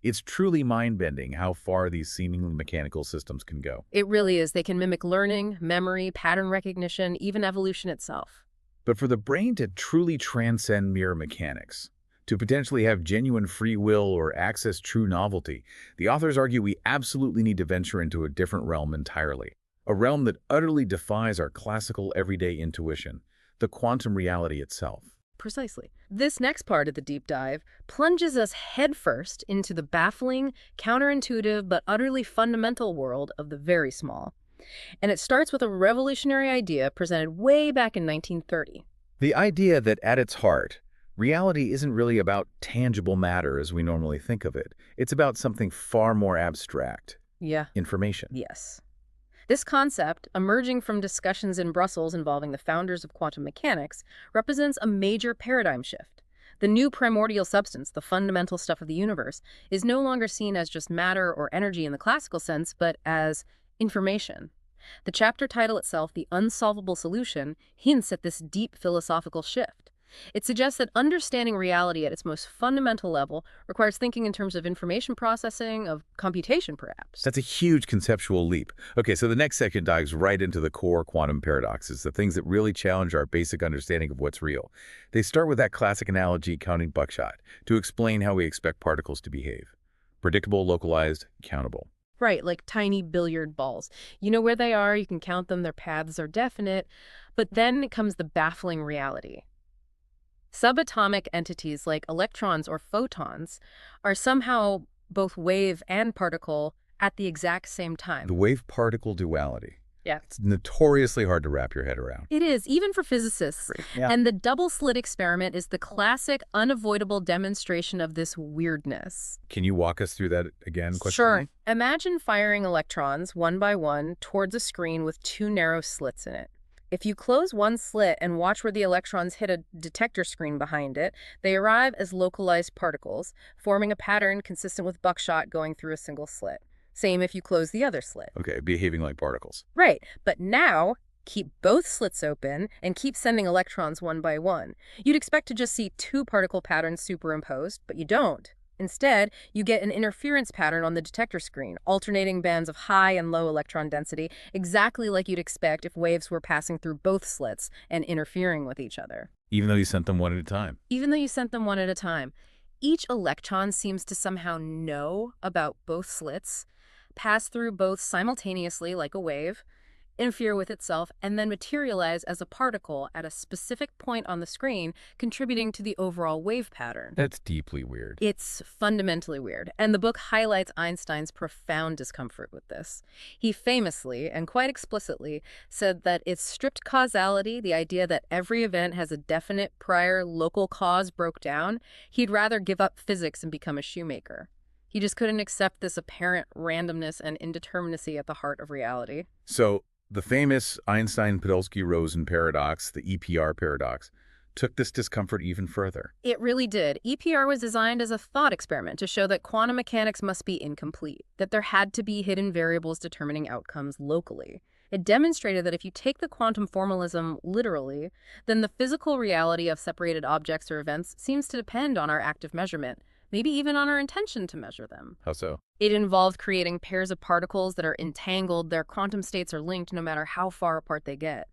It's truly mind-bending how far these seemingly mechanical systems can go. It really is. They can mimic learning, memory, pattern recognition, even evolution itself. But for the brain to truly transcend mere mechanics, to potentially have genuine free will or access true novelty, the authors argue we absolutely need to venture into a different realm entirely. A realm that utterly defies our classical everyday intuition, the quantum reality itself. Precisely. This next part of the deep dive plunges us headfirst into the baffling, counterintuitive, but utterly fundamental world of the very small. And it starts with a revolutionary idea presented way back in 1930. The idea that at its heart, reality isn't really about tangible matter as we normally think of it. It's about something far more abstract. Yeah. Information. Yes. This concept, emerging from discussions in Brussels involving the founders of quantum mechanics, represents a major paradigm shift. The new primordial substance, the fundamental stuff of the universe, is no longer seen as just matter or energy in the classical sense, but as information. The chapter title itself, The Unsolvable Solution, hints at this deep philosophical shift. It suggests that understanding reality at its most fundamental level requires thinking in terms of information processing, of computation, perhaps. That's a huge conceptual leap. Okay, so the next section dives right into the core quantum paradoxes, the things that really challenge our basic understanding of what's real. They start with that classic analogy, counting buckshot, to explain how we expect particles to behave. Predictable, localized, countable. Right, like tiny billiard balls. You know where they are, you can count them, their paths are definite. But then comes the baffling reality. Subatomic entities like electrons or photons are somehow both wave and particle at the exact same time. The wave-particle duality. Yeah. It's notoriously hard to wrap your head around. It is, even for physicists. Yeah. And the double-slit experiment is the classic, unavoidable demonstration of this weirdness. Can you walk us through that again? Sure. Imagine firing electrons one by one towards a screen with two narrow slits in it. If you close one slit and watch where the electrons hit a detector screen behind it, they arrive as localized particles, forming a pattern consistent with buckshot going through a single slit. Same if you close the other slit. Okay, behaving like particles. Right, but now keep both slits open and keep sending electrons one by one. You'd expect to just see two particle patterns superimposed, but you don't. Instead, you get an interference pattern on the detector screen, alternating bands of high and low electron density, exactly like you'd expect if waves were passing through both slits and interfering with each other. Even though you sent them one at a time. Even though you sent them one at a time. Each electron seems to somehow know about both slits, pass through both simultaneously like a wave, interfere with itself, and then materialize as a particle at a specific point on the screen, contributing to the overall wave pattern. That's deeply weird. It's fundamentally weird, and the book highlights Einstein's profound discomfort with this. He famously, and quite explicitly, said that its strict causality, the idea that every event has a definite prior local cause, broke down. He'd rather give up physics and become a shoemaker. He just couldn't accept this apparent randomness and indeterminacy at the heart of reality. So the famous Einstein-Podolsky-Rosen paradox, the EPR paradox, took this discomfort even further. It really did. EPR was designed as a thought experiment to show that quantum mechanics must be incomplete, that there had to be hidden variables determining outcomes locally. It demonstrated that if you take the quantum formalism literally, then the physical reality of separated objects or events seems to depend on our active measurement, maybe even on our intention to measure them. How so? It involved creating pairs of particles that are entangled. Their quantum states are linked no matter how far apart they get.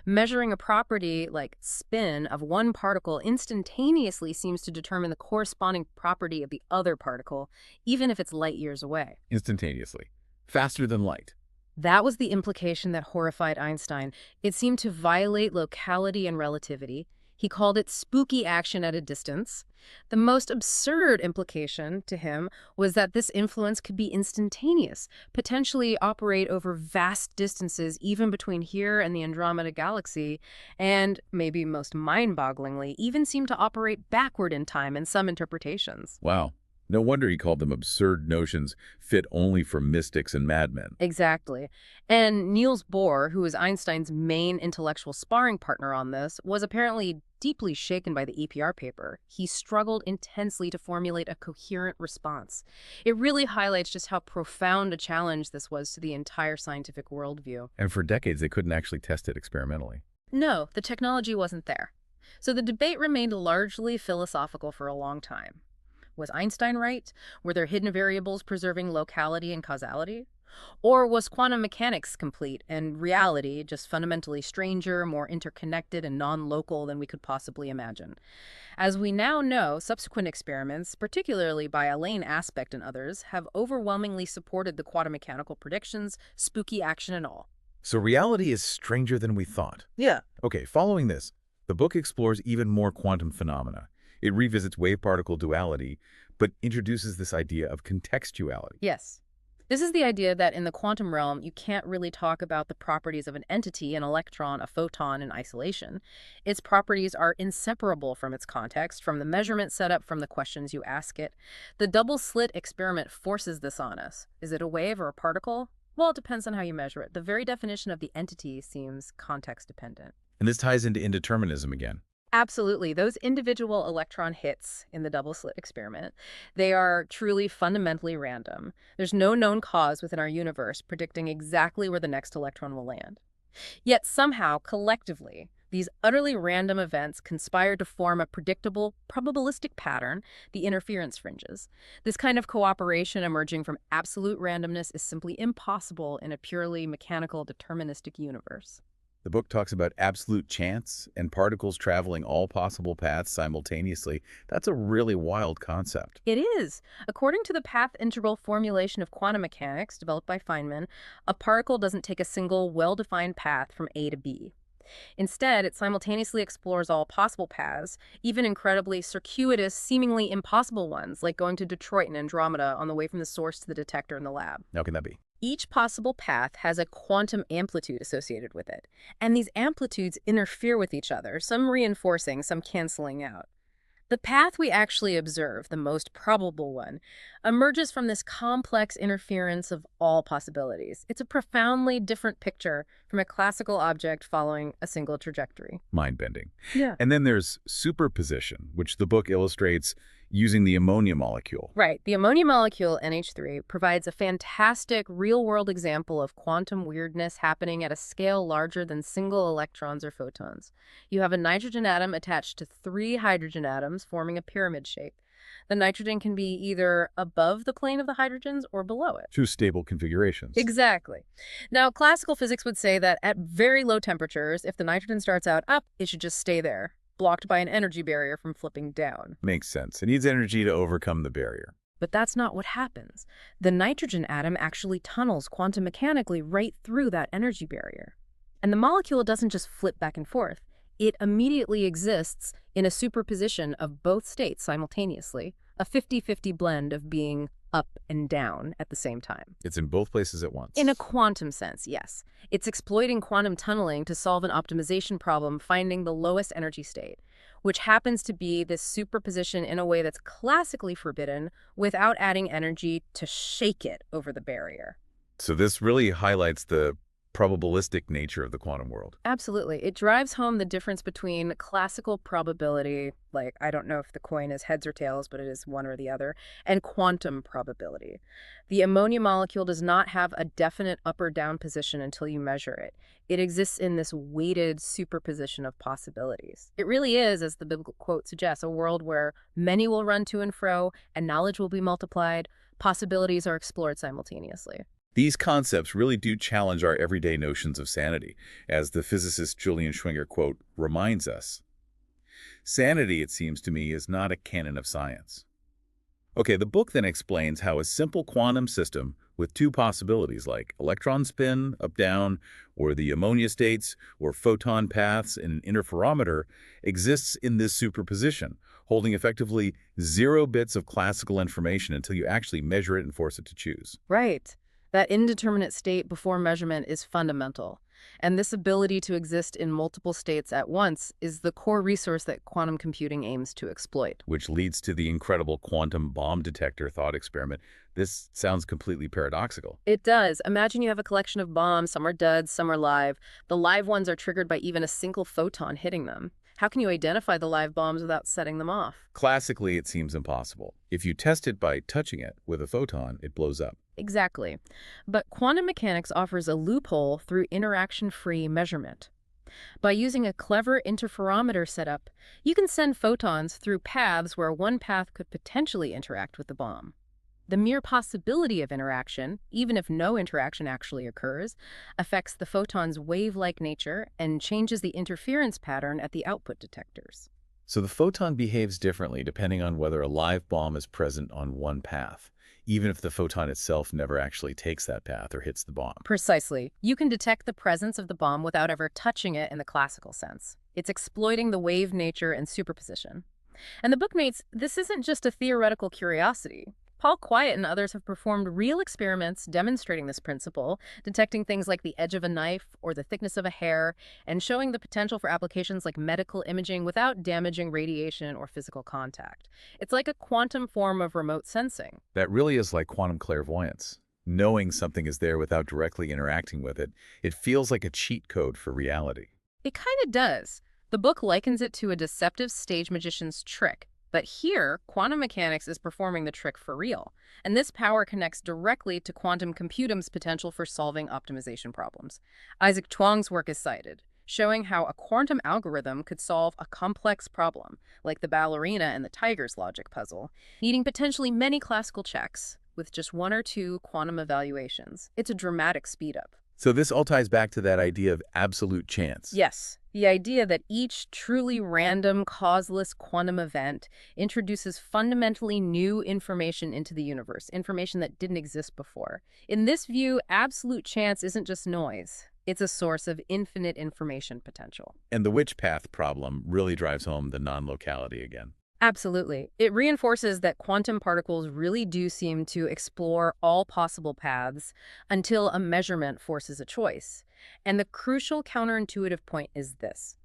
Measuring a property like spin of one particle instantaneously seems to determine the corresponding property of the other particle, even if it's light years away. Instantaneously. Faster than light. That was the implication that horrified Einstein. It seemed to violate locality and relativity. He called it spooky action at a distance. The most absurd implication to him was that this influence could be instantaneous, potentially operate over vast distances even between here and the Andromeda Galaxy, and, maybe most mind-bogglingly, even seem to operate backward in time in some interpretations. Wow. No wonder he called them absurd notions fit only for mystics and madmen. Exactly. And Niels Bohr, who was Einstein's main intellectual sparring partner on this, was apparently deeply shaken by the EPR paper. He struggled intensely to formulate a coherent response. It really highlights just how profound a challenge this was to the entire scientific worldview. And for decades, they couldn't actually test it experimentally. No, the technology wasn't there. So the debate remained largely philosophical for a long time. Was Einstein right? Were there hidden variables preserving locality and causality? Or was quantum mechanics complete and reality just fundamentally stranger, more interconnected, and non-local than we could possibly imagine? As we now know, subsequent experiments, particularly by Alain Aspect and others, have overwhelmingly supported the quantum mechanical predictions, spooky action and all. So reality is stranger than we thought. Yeah. Okay, following this, the book explores even more quantum phenomena. It revisits wave-particle duality, but introduces this idea of contextuality. Yes. This is the idea that in the quantum realm, you can't really talk about the properties of an entity, an electron, a photon, in isolation. Its properties are inseparable from its context, from the measurement setup, from the questions you ask it. The double-slit experiment forces this on us. Is it a wave or a particle? Well, it depends on how you measure it. The very definition of the entity seems context-dependent. And this ties into indeterminism again. Absolutely. Those individual electron hits in the double-slit experiment, they are truly fundamentally random. There's no known cause within our universe predicting exactly where the next electron will land. Yet somehow, collectively, these utterly random events conspire to form a predictable, probabilistic pattern, the interference fringes. This kind of cooperation emerging from absolute randomness is simply impossible in a purely mechanical, deterministic universe. The book talks about absolute chance and particles traveling all possible paths simultaneously. That's a really wild concept. It is. According to the path integral formulation of quantum mechanics developed by Feynman, a particle doesn't take a single, well-defined path from A to B. Instead, it simultaneously explores all possible paths, even incredibly circuitous, seemingly impossible ones, like going to Detroit and Andromeda on the way from the source to the detector in the lab. How can that be? Each possible path has a quantum amplitude associated with it, and these amplitudes interfere with each other, some reinforcing, some canceling out. The path we actually observe, the most probable one, emerges from this complex interference of all possibilities. It's a profoundly different picture from a classical object following a single trajectory. Mind-bending. Yeah. And then there's superposition, which the book illustrates using the ammonia molecule. Right. The ammonia molecule, NH3, provides a fantastic real-world example of quantum weirdness happening at a scale larger than single electrons or photons. You have a nitrogen atom attached to 3 hydrogen atoms forming a pyramid shape. The nitrogen can be either above the plane of the hydrogens or below it. 2 stable configurations. Exactly. Now, classical physics would say that at very low temperatures, if the nitrogen starts out up, it should just stay there, blocked by an energy barrier from flipping down. Makes sense. It needs energy to overcome the barrier. But that's not what happens. The nitrogen atom actually tunnels quantum mechanically right through that energy barrier. And the molecule doesn't just flip back and forth. It immediately exists in a superposition of both states simultaneously, a 50-50 blend of being up and down at the same time. It's in both places at once. In a quantum sense, yes. It's exploiting quantum tunneling to solve an optimization problem, finding the lowest energy state, which happens to be this superposition in a way that's classically forbidden without adding energy to shake it over the barrier. So this really highlights the probabilistic nature of the quantum world. Absolutely. It drives home the difference between classical probability, like I don't know if the coin is heads or tails, but it is one or the other, and quantum probability. The ammonia molecule does not have a definite up or down position until you measure it. It exists in this weighted superposition of possibilities. It really is, as the biblical quote suggests, a world where many will run to and fro and knowledge will be multiplied. Possibilities are explored simultaneously. These concepts really do challenge our everyday notions of sanity, as the physicist Julian Schwinger, quote, reminds us. Sanity, it seems to me, is not a canon of science. Okay, the book then explains how a simple quantum system with two possibilities like electron spin, up-down, or the ammonia states, or photon paths in an interferometer exists in this superposition, holding effectively 0 bits of classical information until you actually measure it and force it to choose. Right. That indeterminate state before measurement is fundamental. And this ability to exist in multiple states at once is the core resource that quantum computing aims to exploit. Which leads to the incredible quantum bomb detector thought experiment. This sounds completely paradoxical. It does. Imagine you have a collection of bombs. Some are duds, some are live. The live ones are triggered by even a single photon hitting them. How can you identify the live bombs without setting them off? Classically, it seems impossible. If you test it by touching it with a photon, it blows up. Exactly. But quantum mechanics offers a loophole through interaction-free measurement. By using a clever interferometer setup, you can send photons through paths where one path could potentially interact with the bomb. The mere possibility of interaction, even if no interaction actually occurs, affects the photon's wave-like nature and changes the interference pattern at the output detectors. So the photon behaves differently depending on whether a live bomb is present on one path, even if the photon itself never actually takes that path or hits the bomb. Precisely. You can detect the presence of the bomb without ever touching it in the classical sense. It's exploiting the wave nature and superposition. And the book notes, this isn't just a theoretical curiosity. Paul Quiet and others have performed real experiments demonstrating this principle, detecting things like the edge of a knife or the thickness of a hair, and showing the potential for applications like medical imaging without damaging radiation or physical contact. It's like a quantum form of remote sensing. That really is like quantum clairvoyance. Knowing something is there without directly interacting with it, it feels like a cheat code for reality. It kind of does. The book likens it to a deceptive stage magician's trick. But here, quantum mechanics is performing the trick for real. And this power connects directly to quantum computing's potential for solving optimization problems. Isaac Chuang's work is cited, showing how a quantum algorithm could solve a complex problem, like the ballerina and the tiger's logic puzzle, needing potentially many classical checks with just 1 or 2 quantum evaluations. It's a dramatic speed-up. So this all ties back to that idea of absolute chance. Yes, the idea that each truly random, causeless quantum event introduces fundamentally new information into the universe, information that didn't exist before. In this view, absolute chance isn't just noise. It's a source of infinite information potential. And the which path problem really drives home the non-locality again. Absolutely. It reinforces that quantum particles really do seem to explore all possible paths until a measurement forces a choice. And the crucial counterintuitive point is this.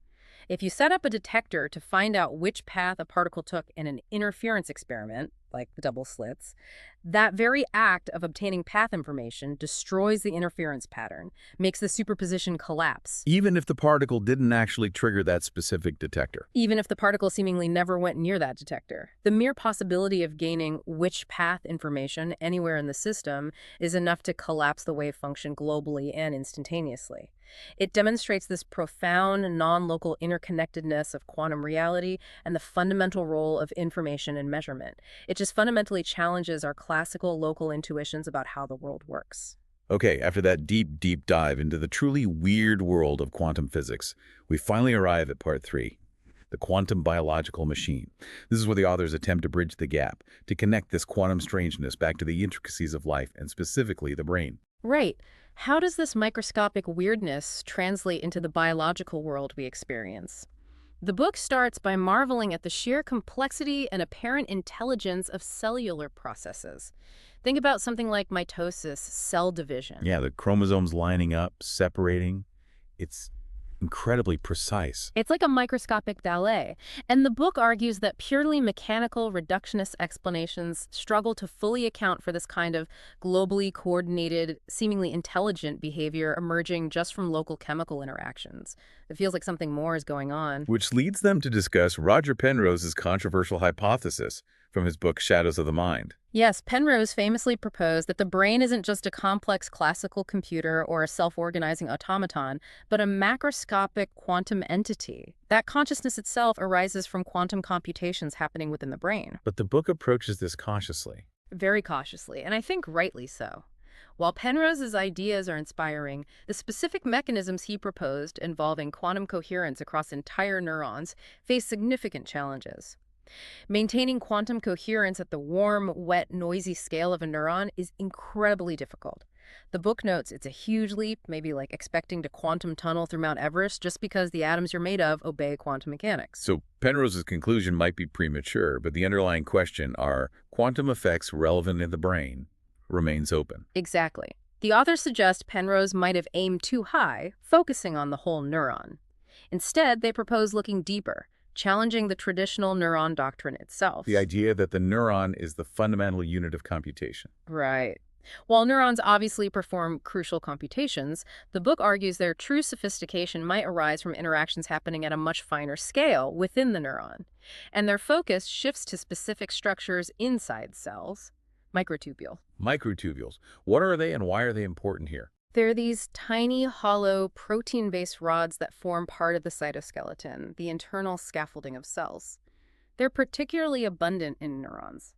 If you set up a detector to find out which path a particle took in an interference experiment, like the double slits, that very act of obtaining path information destroys the interference pattern, makes the superposition collapse. Even if the particle didn't actually trigger that specific detector. Even if the particle seemingly never went near that detector. The mere possibility of gaining which path information anywhere in the system is enough to collapse the wave function globally and instantaneously. It demonstrates this profound, non-local interconnectedness of quantum reality and the fundamental role of information and measurement. It just fundamentally challenges our classical local intuitions about how the world works. Okay, after that deep dive into the truly weird world of quantum physics, we finally arrive at part 3, the quantum biological machine. This is where the authors attempt to bridge the gap, to connect this quantum strangeness back to the intricacies of life, and specifically the brain. Right. How does this microscopic weirdness translate into the biological world we experience? The book starts by marveling at the sheer complexity and apparent intelligence of cellular processes. Think about something like mitosis, cell division. Yeah, the chromosomes lining up, separating. It's incredibly precise. It's like a microscopic ballet, and the book argues that purely mechanical reductionist explanations struggle to fully account for this kind of globally coordinated, seemingly intelligent behavior emerging just from local chemical interactions. It feels like something more is going on. Which leads them to discuss Roger Penrose's controversial hypothesis from his book Shadows of the Mind. Yes, Penrose famously proposed that the brain isn't just a complex classical computer or a self-organizing automaton, but a macroscopic quantum entity. That consciousness itself arises from quantum computations happening within the brain. But the book approaches this cautiously. Very cautiously, and I think rightly so. While Penrose's ideas are inspiring, the specific mechanisms he proposed involving quantum coherence across entire neurons face significant challenges. Maintaining quantum coherence at the warm, wet, noisy scale of a neuron is incredibly difficult. The book notes it's a huge leap, maybe like expecting to quantum tunnel through Mount Everest just because the atoms you're made of obey quantum mechanics. So Penrose's conclusion might be premature, but the underlying question, are quantum effects relevant in the brain, remains open. Exactly. The authors suggest Penrose might have aimed too high, focusing on the whole neuron. Instead, they propose looking deeper, challenging the traditional neuron doctrine itself. The idea that the neuron is the fundamental unit of computation. Right. While neurons obviously perform crucial computations, the book argues their true sophistication might arise from interactions happening at a much finer scale within the neuron. And their focus shifts to specific structures inside cells. Microtubule. Microtubules. What are they and why are they important here? They're these tiny, hollow, protein-based rods that form part of the cytoskeleton, the internal scaffolding of cells. They're particularly abundant in neurons.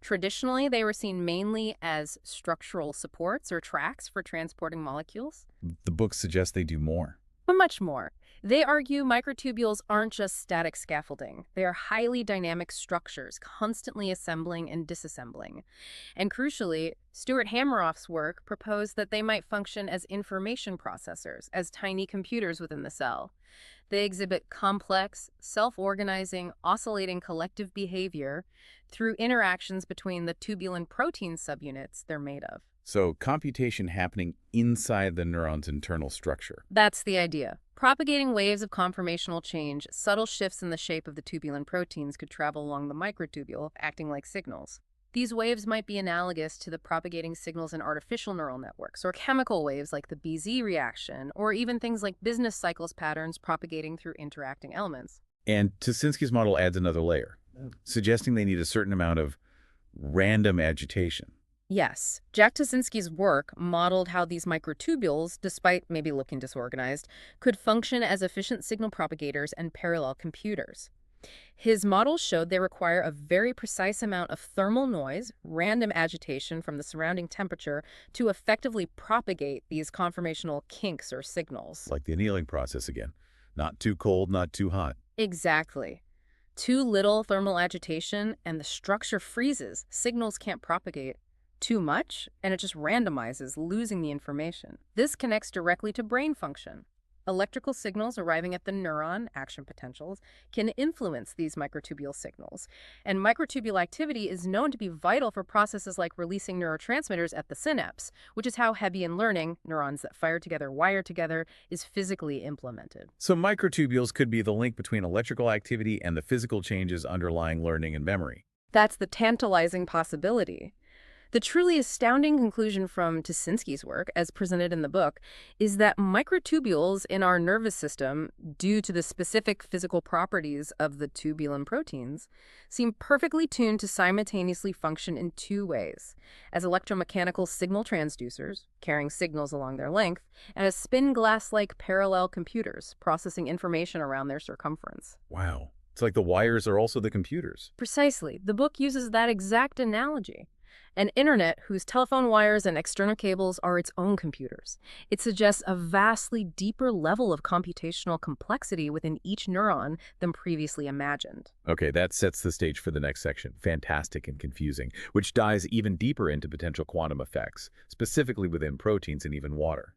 Traditionally, they were seen mainly as structural supports or tracks for transporting molecules. The book suggests they do more. But much more. They argue microtubules aren't just static scaffolding. They are highly dynamic structures, constantly assembling and disassembling. And crucially, Stuart Hameroff's work proposed that they might function as information processors, as tiny computers within the cell. They exhibit complex, self-organizing, oscillating collective behavior through interactions between the tubulin protein subunits they're made of. So computation happening inside the neuron's internal structure. That's the idea. Propagating waves of conformational change, subtle shifts in the shape of the tubulin proteins could travel along the microtubule, acting like signals. These waves might be analogous to the propagating signals in artificial neural networks, or chemical waves like the BZ reaction, or even things like business cycles patterns propagating through interacting elements. And Tuszynski's model adds another layer, suggesting they need a certain amount of random agitation. Yes, Jack Tuszynski's work modeled how these microtubules, despite maybe looking disorganized, could function as efficient signal propagators and parallel computers. His models showed they require a very precise amount of thermal noise, random agitation from the surrounding temperature, to effectively propagate these conformational kinks or signals. Like the annealing process again. Not too cold, not too hot. Exactly. Too little thermal agitation and the structure freezes. Signals can't propagate. Too much, and it just randomizes, losing the information. This connects directly to brain function. Electrical signals arriving at the neuron, action potentials, can influence these microtubule signals. And microtubule activity is known to be vital for processes like releasing neurotransmitters at the synapse, which is how Hebbian learning, neurons that fire together, wire together, is physically implemented. So microtubules could be the link between electrical activity and the physical changes underlying learning and memory. That's the tantalizing possibility. The truly astounding conclusion from Tuszynski's work, as presented in the book, is that microtubules in our nervous system, due to the specific physical properties of the tubulin proteins, seem perfectly tuned to simultaneously function in two ways: as electromechanical signal transducers, carrying signals along their length, and as spin glass-like parallel computers, processing information around their circumference. Wow. It's like the wires are also the computers. Precisely. The book uses that exact analogy. An internet whose telephone wires and external cables are its own computers. It suggests a vastly deeper level of computational complexity within each neuron than previously imagined. Okay, that sets the stage for the next section, fantastic and confusing, which dives even deeper into potential quantum effects, specifically within proteins and even water.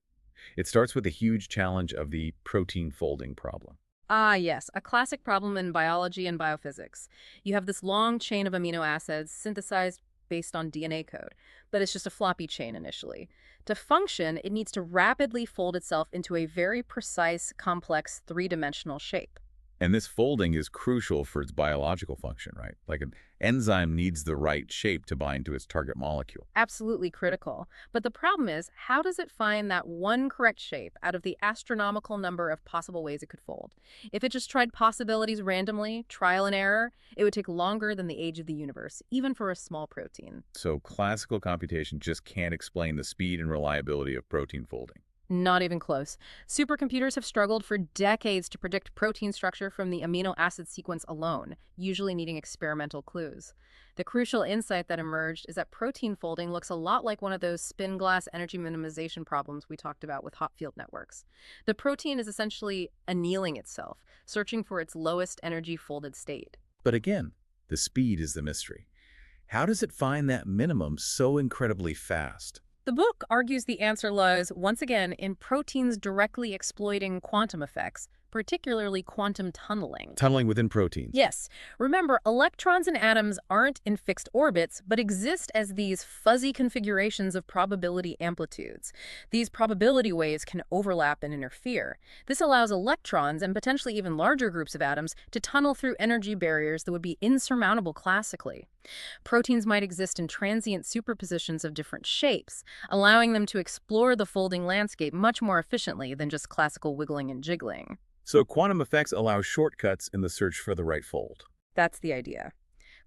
It starts with the huge challenge of the protein folding problem. Ah, yes, a classic problem in biology and biophysics. You have this long chain of amino acids synthesized based on DNA code, but it's just a floppy chain initially. To function, it needs to rapidly fold itself into a very precise, complex, three-dimensional shape. And this folding is crucial for its biological function, right? Like an enzyme needs the right shape to bind to its target molecule. Absolutely critical. But the problem is, how does it find that one correct shape out of the astronomical number of possible ways it could fold? If it just tried possibilities randomly, trial and error, it would take longer than the age of the universe, even for a small protein. So classical computation just can't explain the speed and reliability of protein folding. Not even close. Supercomputers have struggled for decades to predict protein structure from the amino acid sequence alone, usually needing experimental clues. The crucial insight that emerged is that protein folding looks a lot like one of those spin glass energy minimization problems we talked about with hot field networks. The protein is essentially annealing itself, searching for its lowest energy folded state. But again, the speed is the mystery. How does it find that minimum so incredibly fast? The book argues the answer lies, once again, in proteins directly exploiting quantum effects, particularly quantum tunneling. Tunneling within proteins. Yes. Remember, electrons and atoms aren't in fixed orbits, but exist as these fuzzy configurations of probability amplitudes. These probability waves can overlap and interfere. This allows electrons, and potentially even larger groups of atoms, to tunnel through energy barriers that would be insurmountable classically. Proteins might exist in transient superpositions of different shapes, allowing them to explore the folding landscape much more efficiently than just classical wiggling and jiggling. So quantum effects allow shortcuts in the search for the right fold. That's the idea.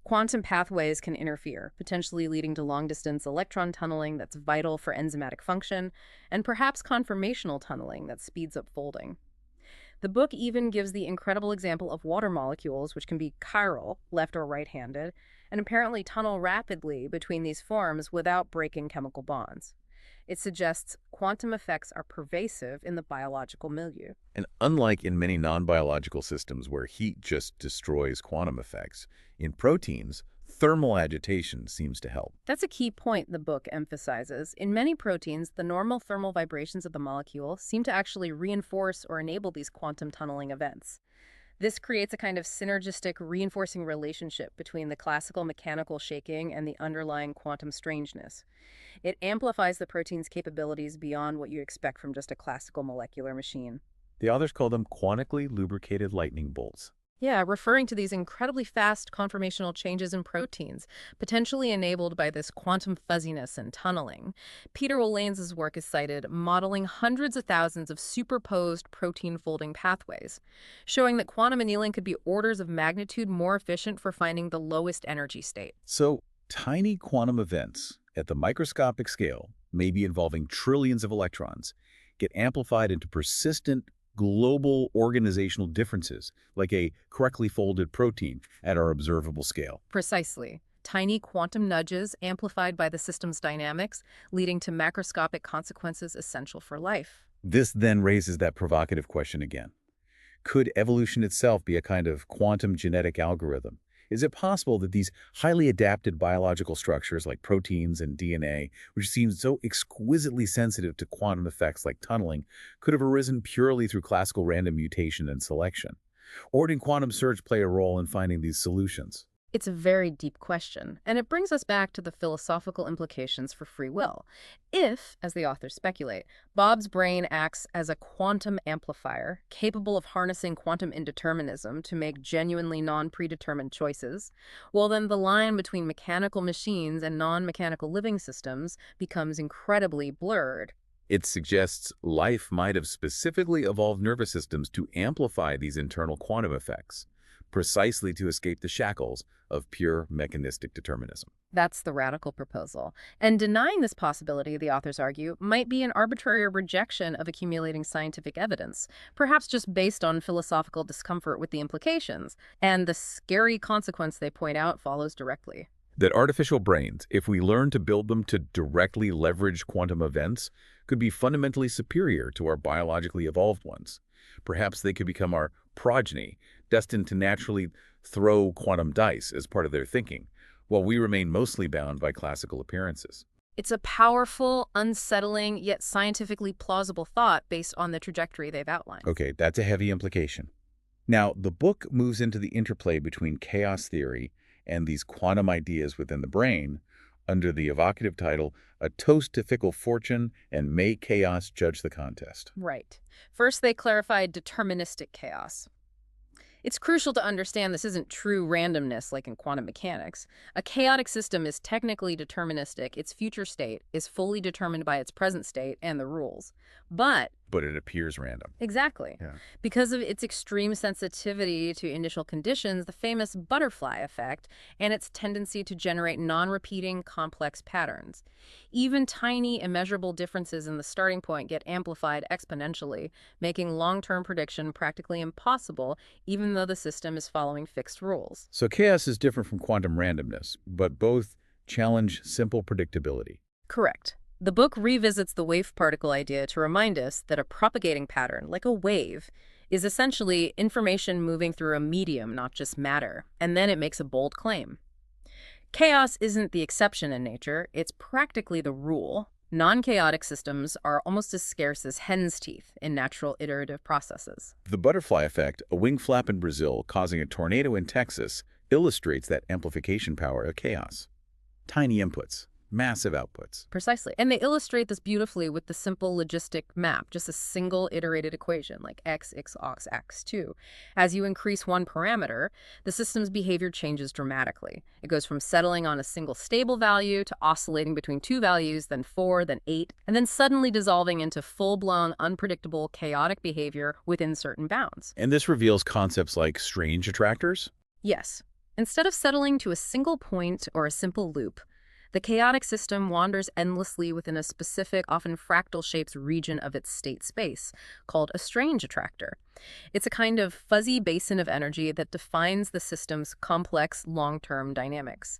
Quantum pathways can interfere, potentially leading to long-distance electron tunneling that's vital for enzymatic function, and perhaps conformational tunneling that speeds up folding. The book even gives the incredible example of water molecules, which can be chiral, left or right-handed, and apparently tunnel rapidly between these forms without breaking chemical bonds. It suggests quantum effects are pervasive in the biological milieu. And unlike in many non-biological systems where heat just destroys quantum effects, in proteins, thermal agitation seems to help. That's a key point the book emphasizes. In many proteins, the normal thermal vibrations of the molecule seem to actually reinforce or enable these quantum tunneling events. This creates a kind of synergistic, reinforcing relationship between the classical mechanical shaking and the underlying quantum strangeness. It amplifies the protein's capabilities beyond what you expect from just a classical molecular machine. The authors call them quantically lubricated lightning bolts. Yeah, referring to these incredibly fast conformational changes in proteins, potentially enabled by this quantum fuzziness and tunneling. Peter Wolains's work is cited modeling hundreds of thousands of superposed protein folding pathways, showing that quantum annealing could be orders of magnitude more efficient for finding the lowest energy state. So, tiny quantum events at the microscopic scale, maybe involving trillions of electrons, get amplified into persistent global organizational differences, like a correctly folded protein at our observable scale. Precisely. Tiny quantum nudges amplified by the system's dynamics, leading to macroscopic consequences essential for life. This then raises that provocative question again. Could evolution itself be a kind of quantum genetic algorithm? Is it possible that these highly adapted biological structures like proteins and DNA, which seem so exquisitely sensitive to quantum effects like tunneling, could have arisen purely through classical random mutation and selection? Or did quantum search play a role in finding these solutions? It's a very deep question, and it brings us back to the philosophical implications for free will. If, as the authors speculate, Bob's brain acts as a quantum amplifier, capable of harnessing quantum indeterminism to make genuinely non-predetermined choices, well then the line between mechanical machines and non-mechanical living systems becomes incredibly blurred. It suggests life might have specifically evolved nervous systems to amplify these internal quantum effects, precisely to escape the shackles of pure mechanistic determinism. That's the radical proposal. And denying this possibility, the authors argue, might be an arbitrary rejection of accumulating scientific evidence, perhaps just based on philosophical discomfort with the implications. And the scary consequence they point out follows directly. That artificial brains, if we learn to build them to directly leverage quantum events, could be fundamentally superior to our biologically evolved ones. Perhaps they could become our progeny, destined to naturally throw quantum dice as part of their thinking, while we remain mostly bound by classical appearances. It's a powerful, unsettling, yet scientifically plausible thought based on the trajectory they've outlined. Okay, that's a heavy implication. Now, the book moves into the interplay between chaos theory and these quantum ideas within the brain under the evocative title, A Toast to Fickle Fortune and May Chaos Judge the Contest. Right. First, they clarified deterministic chaos. It's crucial to understand this isn't true randomness like in quantum mechanics. A chaotic system is technically deterministic. Its future state is fully determined by its present state and the rules. But it appears random. exactly. Yeah. Because of its extreme sensitivity to initial conditions, the famous butterfly effect, and its tendency to generate non-repeating complex patterns. Even tiny, immeasurable differences in the starting point get amplified exponentially, making long-term prediction practically impossible, even though the system is following fixed rules. So chaos is different from quantum randomness, but both challenge simple predictability. Correct. The book revisits the wave particle idea to remind us that a propagating pattern, like a wave, is essentially information moving through a medium, not just matter. And then it makes a bold claim. Chaos isn't the exception in nature, it's practically the rule. Non-chaotic systems are almost as scarce as hen's teeth in natural iterative processes. The butterfly effect, a wing flap in Brazil causing a tornado in Texas, illustrates that amplification power of chaos. Tiny inputs, massive outputs. Precisely. And they illustrate this beautifully with the simple logistic map, just a single iterated equation like x, x2. As you increase one parameter, the system's behavior changes dramatically. It goes from settling on a single stable value to oscillating between two values, then 4, then 8, and then suddenly dissolving into full-blown, unpredictable, chaotic behavior within certain bounds. And this reveals concepts like strange attractors? Yes. Instead of settling to a single point or a simple loop, the chaotic system wanders endlessly within a specific, often fractal-shaped region of its state space, called a strange attractor. It's a kind of fuzzy basin of energy that defines the system's complex, long-term dynamics.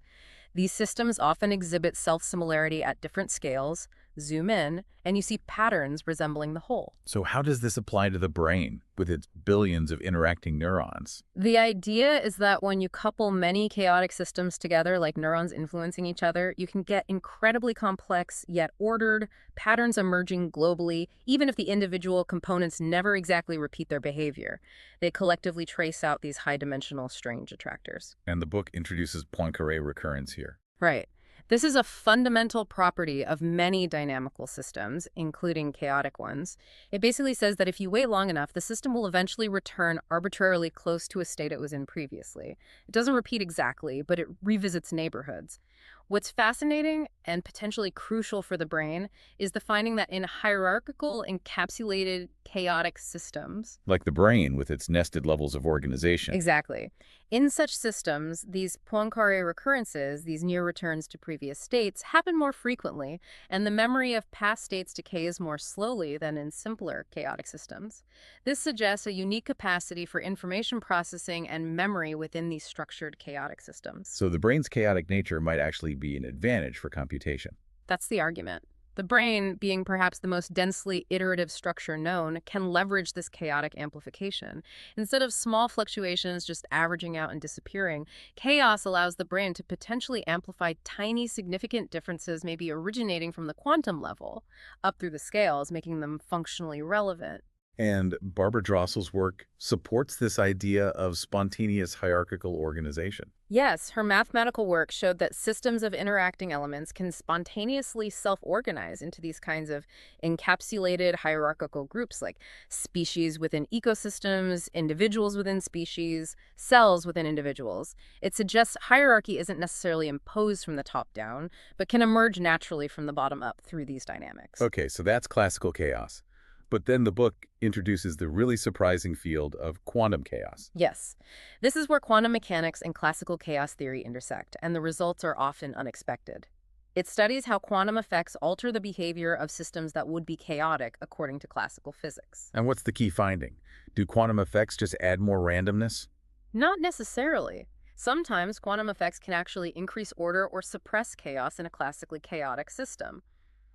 These systems often exhibit self-similarity at different scales. Zoom in, and you see patterns resembling the whole. So how does this apply to the brain, with its billions of interacting neurons? The idea is that when you couple many chaotic systems together, like neurons influencing each other, you can get incredibly complex, yet ordered, patterns emerging globally, even if the individual components never exactly repeat their behavior. They collectively trace out these high-dimensional strange attractors. And the book introduces Poincaré recurrence here. Right. This is a fundamental property of many dynamical systems, including chaotic ones. It basically says that if you wait long enough, the system will eventually return arbitrarily close to a state it was in previously. It doesn't repeat exactly, but it revisits neighborhoods. What's fascinating and potentially crucial for the brain is the finding that in hierarchical, encapsulated, chaotic systems— like the brain with its nested levels of organization. Exactly. In such systems, these Poincaré recurrences, these near returns to previous states, happen more frequently, and the memory of past states decays more slowly than in simpler chaotic systems. This suggests a unique capacity for information processing and memory within these structured chaotic systems. So the brain's chaotic nature might actually be an advantage for computation. That's the argument. The brain, being perhaps the most densely iterative structure known, can leverage this chaotic amplification. Instead of small fluctuations just averaging out and disappearing, chaos allows the brain to potentially amplify tiny, significant differences, maybe originating from the quantum level, up through the scales, making them functionally relevant. And Barbara Drossel's work supports this idea of spontaneous hierarchical organization. Yes, her mathematical work showed that systems of interacting elements can spontaneously self-organize into these kinds of encapsulated hierarchical groups, like species within ecosystems, individuals within species, cells within individuals. It suggests hierarchy isn't necessarily imposed from the top down, but can emerge naturally from the bottom up through these dynamics. Okay, so that's classical chaos. But then the book introduces the really surprising field of quantum chaos. Yes. This is where quantum mechanics and classical chaos theory intersect, and the results are often unexpected. It studies how quantum effects alter the behavior of systems that would be chaotic according to classical physics. And what's the key finding? Do quantum effects just add more randomness? Not necessarily. Sometimes quantum effects can actually increase order or suppress chaos in a classically chaotic system.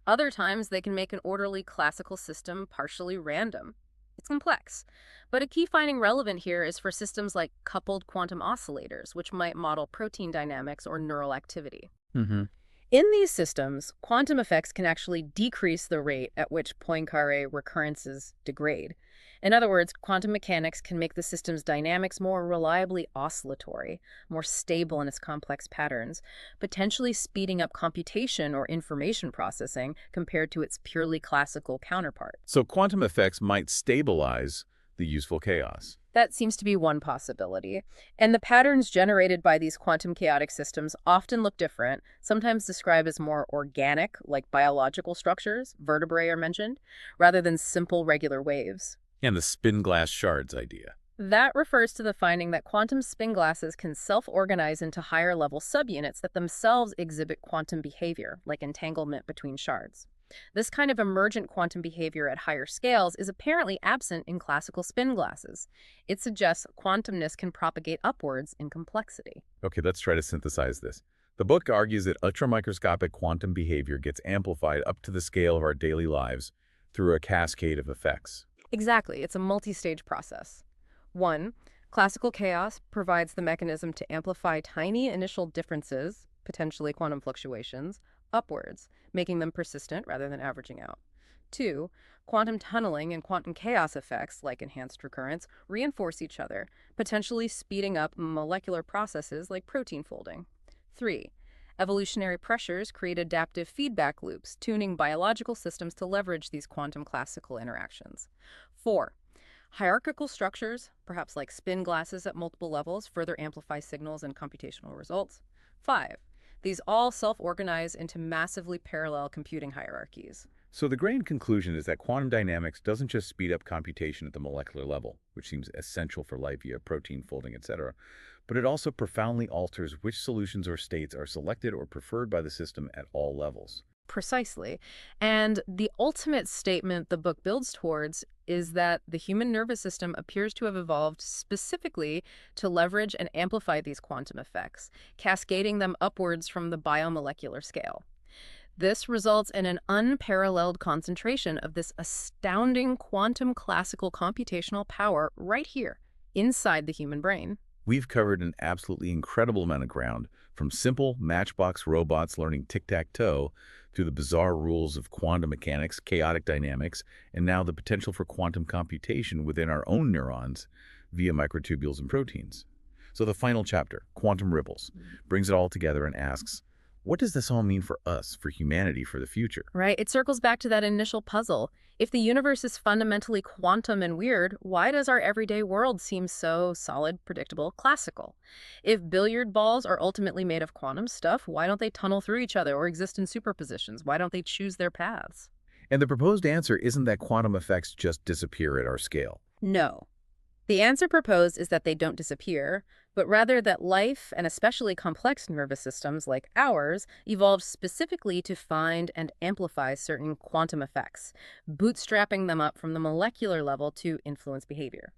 Other times, they can make an orderly classical system partially random. It's complex. But a key finding relevant here is for systems like coupled quantum oscillators, which might model protein dynamics or neural activity. Mm-hmm. In these systems, quantum effects can actually decrease the rate at which Poincare recurrences degrade. In other words, quantum mechanics can make the system's dynamics more reliably oscillatory, more stable in its complex patterns, potentially speeding up computation or information processing compared to its purely classical counterpart. So quantum effects might stabilize the useful chaos. That seems to be one possibility. And the patterns generated by these quantum chaotic systems often look different, sometimes described as more organic, like biological structures, vertebrae are mentioned, rather than simple regular waves. And the spin glass shards idea. That refers to the finding that quantum spin glasses can self-organize into higher-level subunits that themselves exhibit quantum behavior, like entanglement between shards. This kind of emergent quantum behavior at higher scales is apparently absent in classical spin glasses. It suggests quantumness can propagate upwards in complexity. Okay, let's try to synthesize this. The book argues that ultramicroscopic quantum behavior gets amplified up to the scale of our daily lives through a cascade of effects. Exactly. It's a multi-stage process. 1. Classical chaos provides the mechanism to amplify tiny initial differences, potentially quantum fluctuations, upwards, making them persistent rather than averaging out. 2. Quantum tunneling and quantum chaos effects, like enhanced recurrence, reinforce each other, potentially speeding up molecular processes like protein folding. 3. Evolutionary pressures create adaptive feedback loops, tuning biological systems to leverage these quantum classical interactions. 4. Hierarchical structures, perhaps like spin glasses at multiple levels, further amplify signals and computational results. 5. These all self-organize into massively parallel computing hierarchies. So the grand conclusion is that quantum dynamics doesn't just speed up computation at the molecular level, which seems essential for life via protein folding, etc., but it also profoundly alters which solutions or states are selected or preferred by the system at all levels. Precisely. And the ultimate statement the book builds towards is that the human nervous system appears to have evolved specifically to leverage and amplify these quantum effects, cascading them upwards from the biomolecular scale. This results in an unparalleled concentration of this astounding quantum classical computational power right here, inside the human brain. We've covered an absolutely incredible amount of ground, from simple matchbox robots learning tic-tac-toe through the bizarre rules of quantum mechanics, chaotic dynamics, and now the potential for quantum computation within our own neurons via microtubules and proteins. So the final chapter, Quantum Ripples, brings it all together and asks, what does this all mean for us, for humanity, for the future? Right. It circles back to that initial puzzle. If the universe is fundamentally quantum and weird, why does our everyday world seem so solid, predictable, classical? If billiard balls are ultimately made of quantum stuff, why don't they tunnel through each other or exist in superpositions? Why don't they choose their paths? And the proposed answer isn't that quantum effects just disappear at our scale. No. The answer proposed is that they don't disappear, but rather that life, and especially complex nervous systems like ours, evolved specifically to find and amplify certain quantum effects, bootstrapping them up from the molecular level to influence behavior.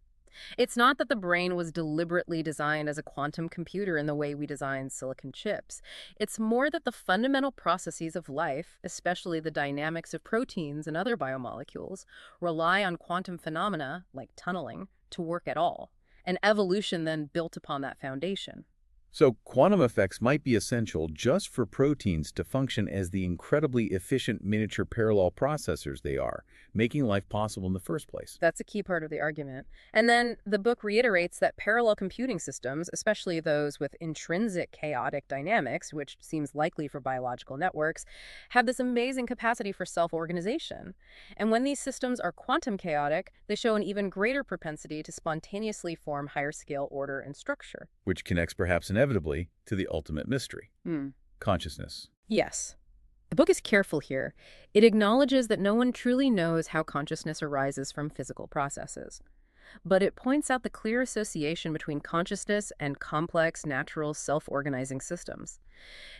It's not that the brain was deliberately designed as a quantum computer in the way we design silicon chips. It's more that the fundamental processes of life, especially the dynamics of proteins and other biomolecules, rely on quantum phenomena, like tunneling, to work at all. And evolution then built upon that foundation. So quantum effects might be essential just for proteins to function as the incredibly efficient miniature parallel processors they are, making life possible in the first place. That's a key part of the argument. And then the book reiterates that parallel computing systems, especially those with intrinsic chaotic dynamics, which seems likely for biological networks, have this amazing capacity for self-organization. And when these systems are quantum chaotic, they show an even greater propensity to spontaneously form higher scale order and structure. Which connects perhaps inevitably to the ultimate mystery, consciousness. Yes. The book is careful here. It acknowledges that no one truly knows how consciousness arises from physical processes. but it points out the clear association between consciousness and complex, natural, self-organizing systems.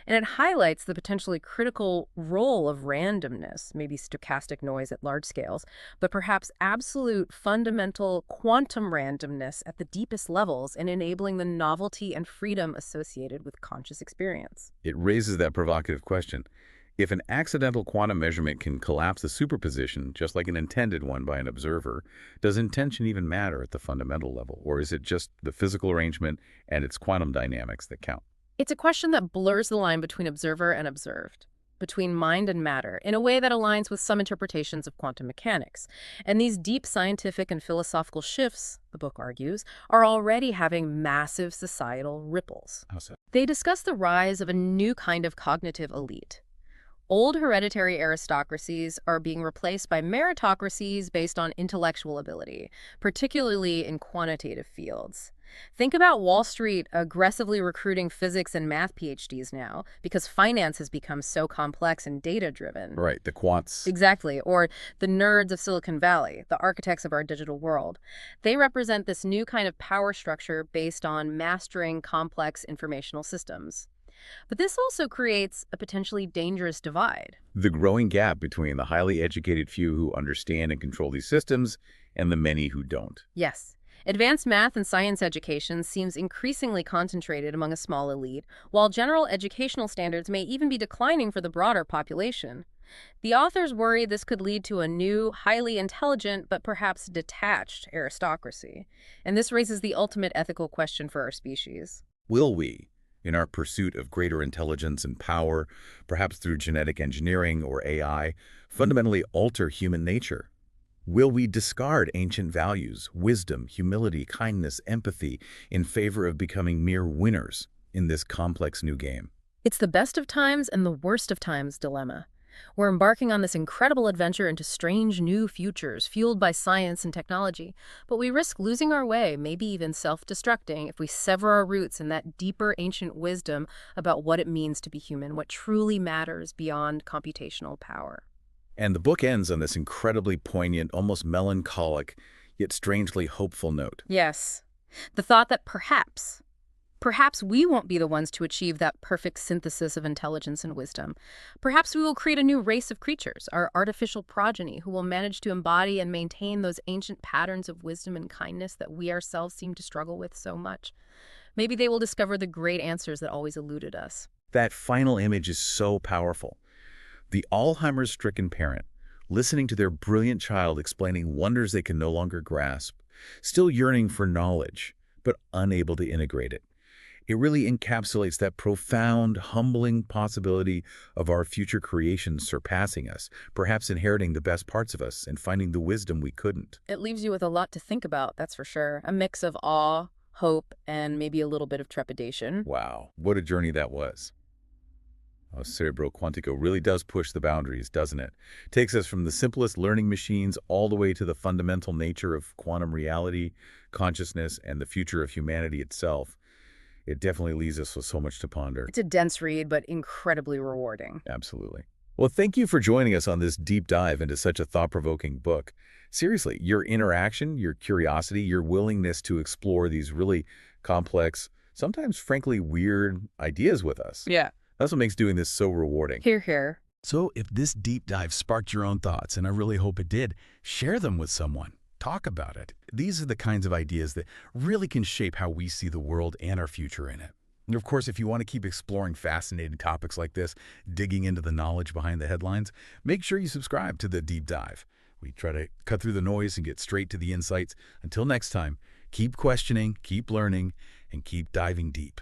And it highlights the potentially critical role of randomness, maybe stochastic noise at large scales, but perhaps absolute fundamental quantum randomness at the deepest levels in enabling the novelty and freedom associated with conscious experience. It raises that provocative question. If an accidental quantum measurement can collapse the superposition, just like an intended one by an observer, does intention even matter at the fundamental level, or is it just the physical arrangement and its quantum dynamics that count? It's a question that blurs the line between observer and observed, between mind and matter, in a way that aligns with some interpretations of quantum mechanics. And these deep scientific and philosophical shifts, the book argues, are already having massive societal ripples. How so? They discuss the rise of a new kind of cognitive elite. Old hereditary aristocracies are being replaced by meritocracies based on intellectual ability, particularly in quantitative fields. Think about Wall Street aggressively recruiting physics and math PhDs now because finance has become so complex and data-driven. Right, the quants. Exactly, or the nerds of Silicon Valley, the architects of our digital world. They represent this new kind of power structure based on mastering complex informational systems. But this also creates a potentially dangerous divide. The growing gap between the highly educated few who understand and control these systems and the many who don't. Yes. Advanced math and science education seems increasingly concentrated among a small elite, while general educational standards may even be declining for the broader population. The authors worry this could lead to a new, highly intelligent, but perhaps detached aristocracy. And this raises the ultimate ethical question for our species. Will we, in our pursuit of greater intelligence and power, perhaps through genetic engineering or AI, fundamentally alter human nature? Will we discard ancient values, wisdom, humility, kindness, empathy, in favor of becoming mere winners in this complex new game? It's the best of times and the worst of times dilemma. We're embarking on this incredible adventure into strange new futures fueled by science and technology, but we risk losing our way, maybe even self-destructing, if we sever our roots in that deeper ancient wisdom about what it means to be human, what truly matters beyond computational power. And the book ends on this incredibly poignant, almost melancholic, yet strangely hopeful note. Yes. The thought that perhaps we won't be the ones to achieve that perfect synthesis of intelligence and wisdom. Perhaps we will create a new race of creatures, our artificial progeny, who will manage to embody and maintain those ancient patterns of wisdom and kindness that we ourselves seem to struggle with so much. Maybe they will discover the great answers that always eluded us. That final image is so powerful. The Alzheimer's-stricken parent, listening to their brilliant child explaining wonders they can no longer grasp, still yearning for knowledge, but unable to integrate it. It really encapsulates that profound, humbling possibility of our future creations surpassing us, perhaps inheriting the best parts of us and finding the wisdom we couldn't. It leaves you with a lot to think about, that's for sure. A mix of awe, hope, and maybe a little bit of trepidation. Wow, what a journey that was. Oh, Cerebro Quantico really does push the boundaries, doesn't it? Takes us from the simplest learning machines all the way to the fundamental nature of quantum reality, consciousness, and the future of humanity itself. It definitely leaves us with so much to ponder. It's a dense read, but incredibly rewarding. Absolutely. Well, thank you for joining us on this deep dive into such a thought-provoking book. Seriously, your interaction, your curiosity, your willingness to explore these really complex, sometimes frankly weird ideas with us. Yeah. That's what makes doing this so rewarding. Hear, hear. So if this deep dive sparked your own thoughts, and I really hope it did, share them with someone. Talk about it. These are the kinds of ideas that really can shape how we see the world and our future in it. And of course, if you want to keep exploring fascinating topics like this, digging into the knowledge behind the headlines, make sure you subscribe to The Deep Dive. We try to cut through the noise and get straight to the insights. Until next time, keep questioning, keep learning, and keep diving deep.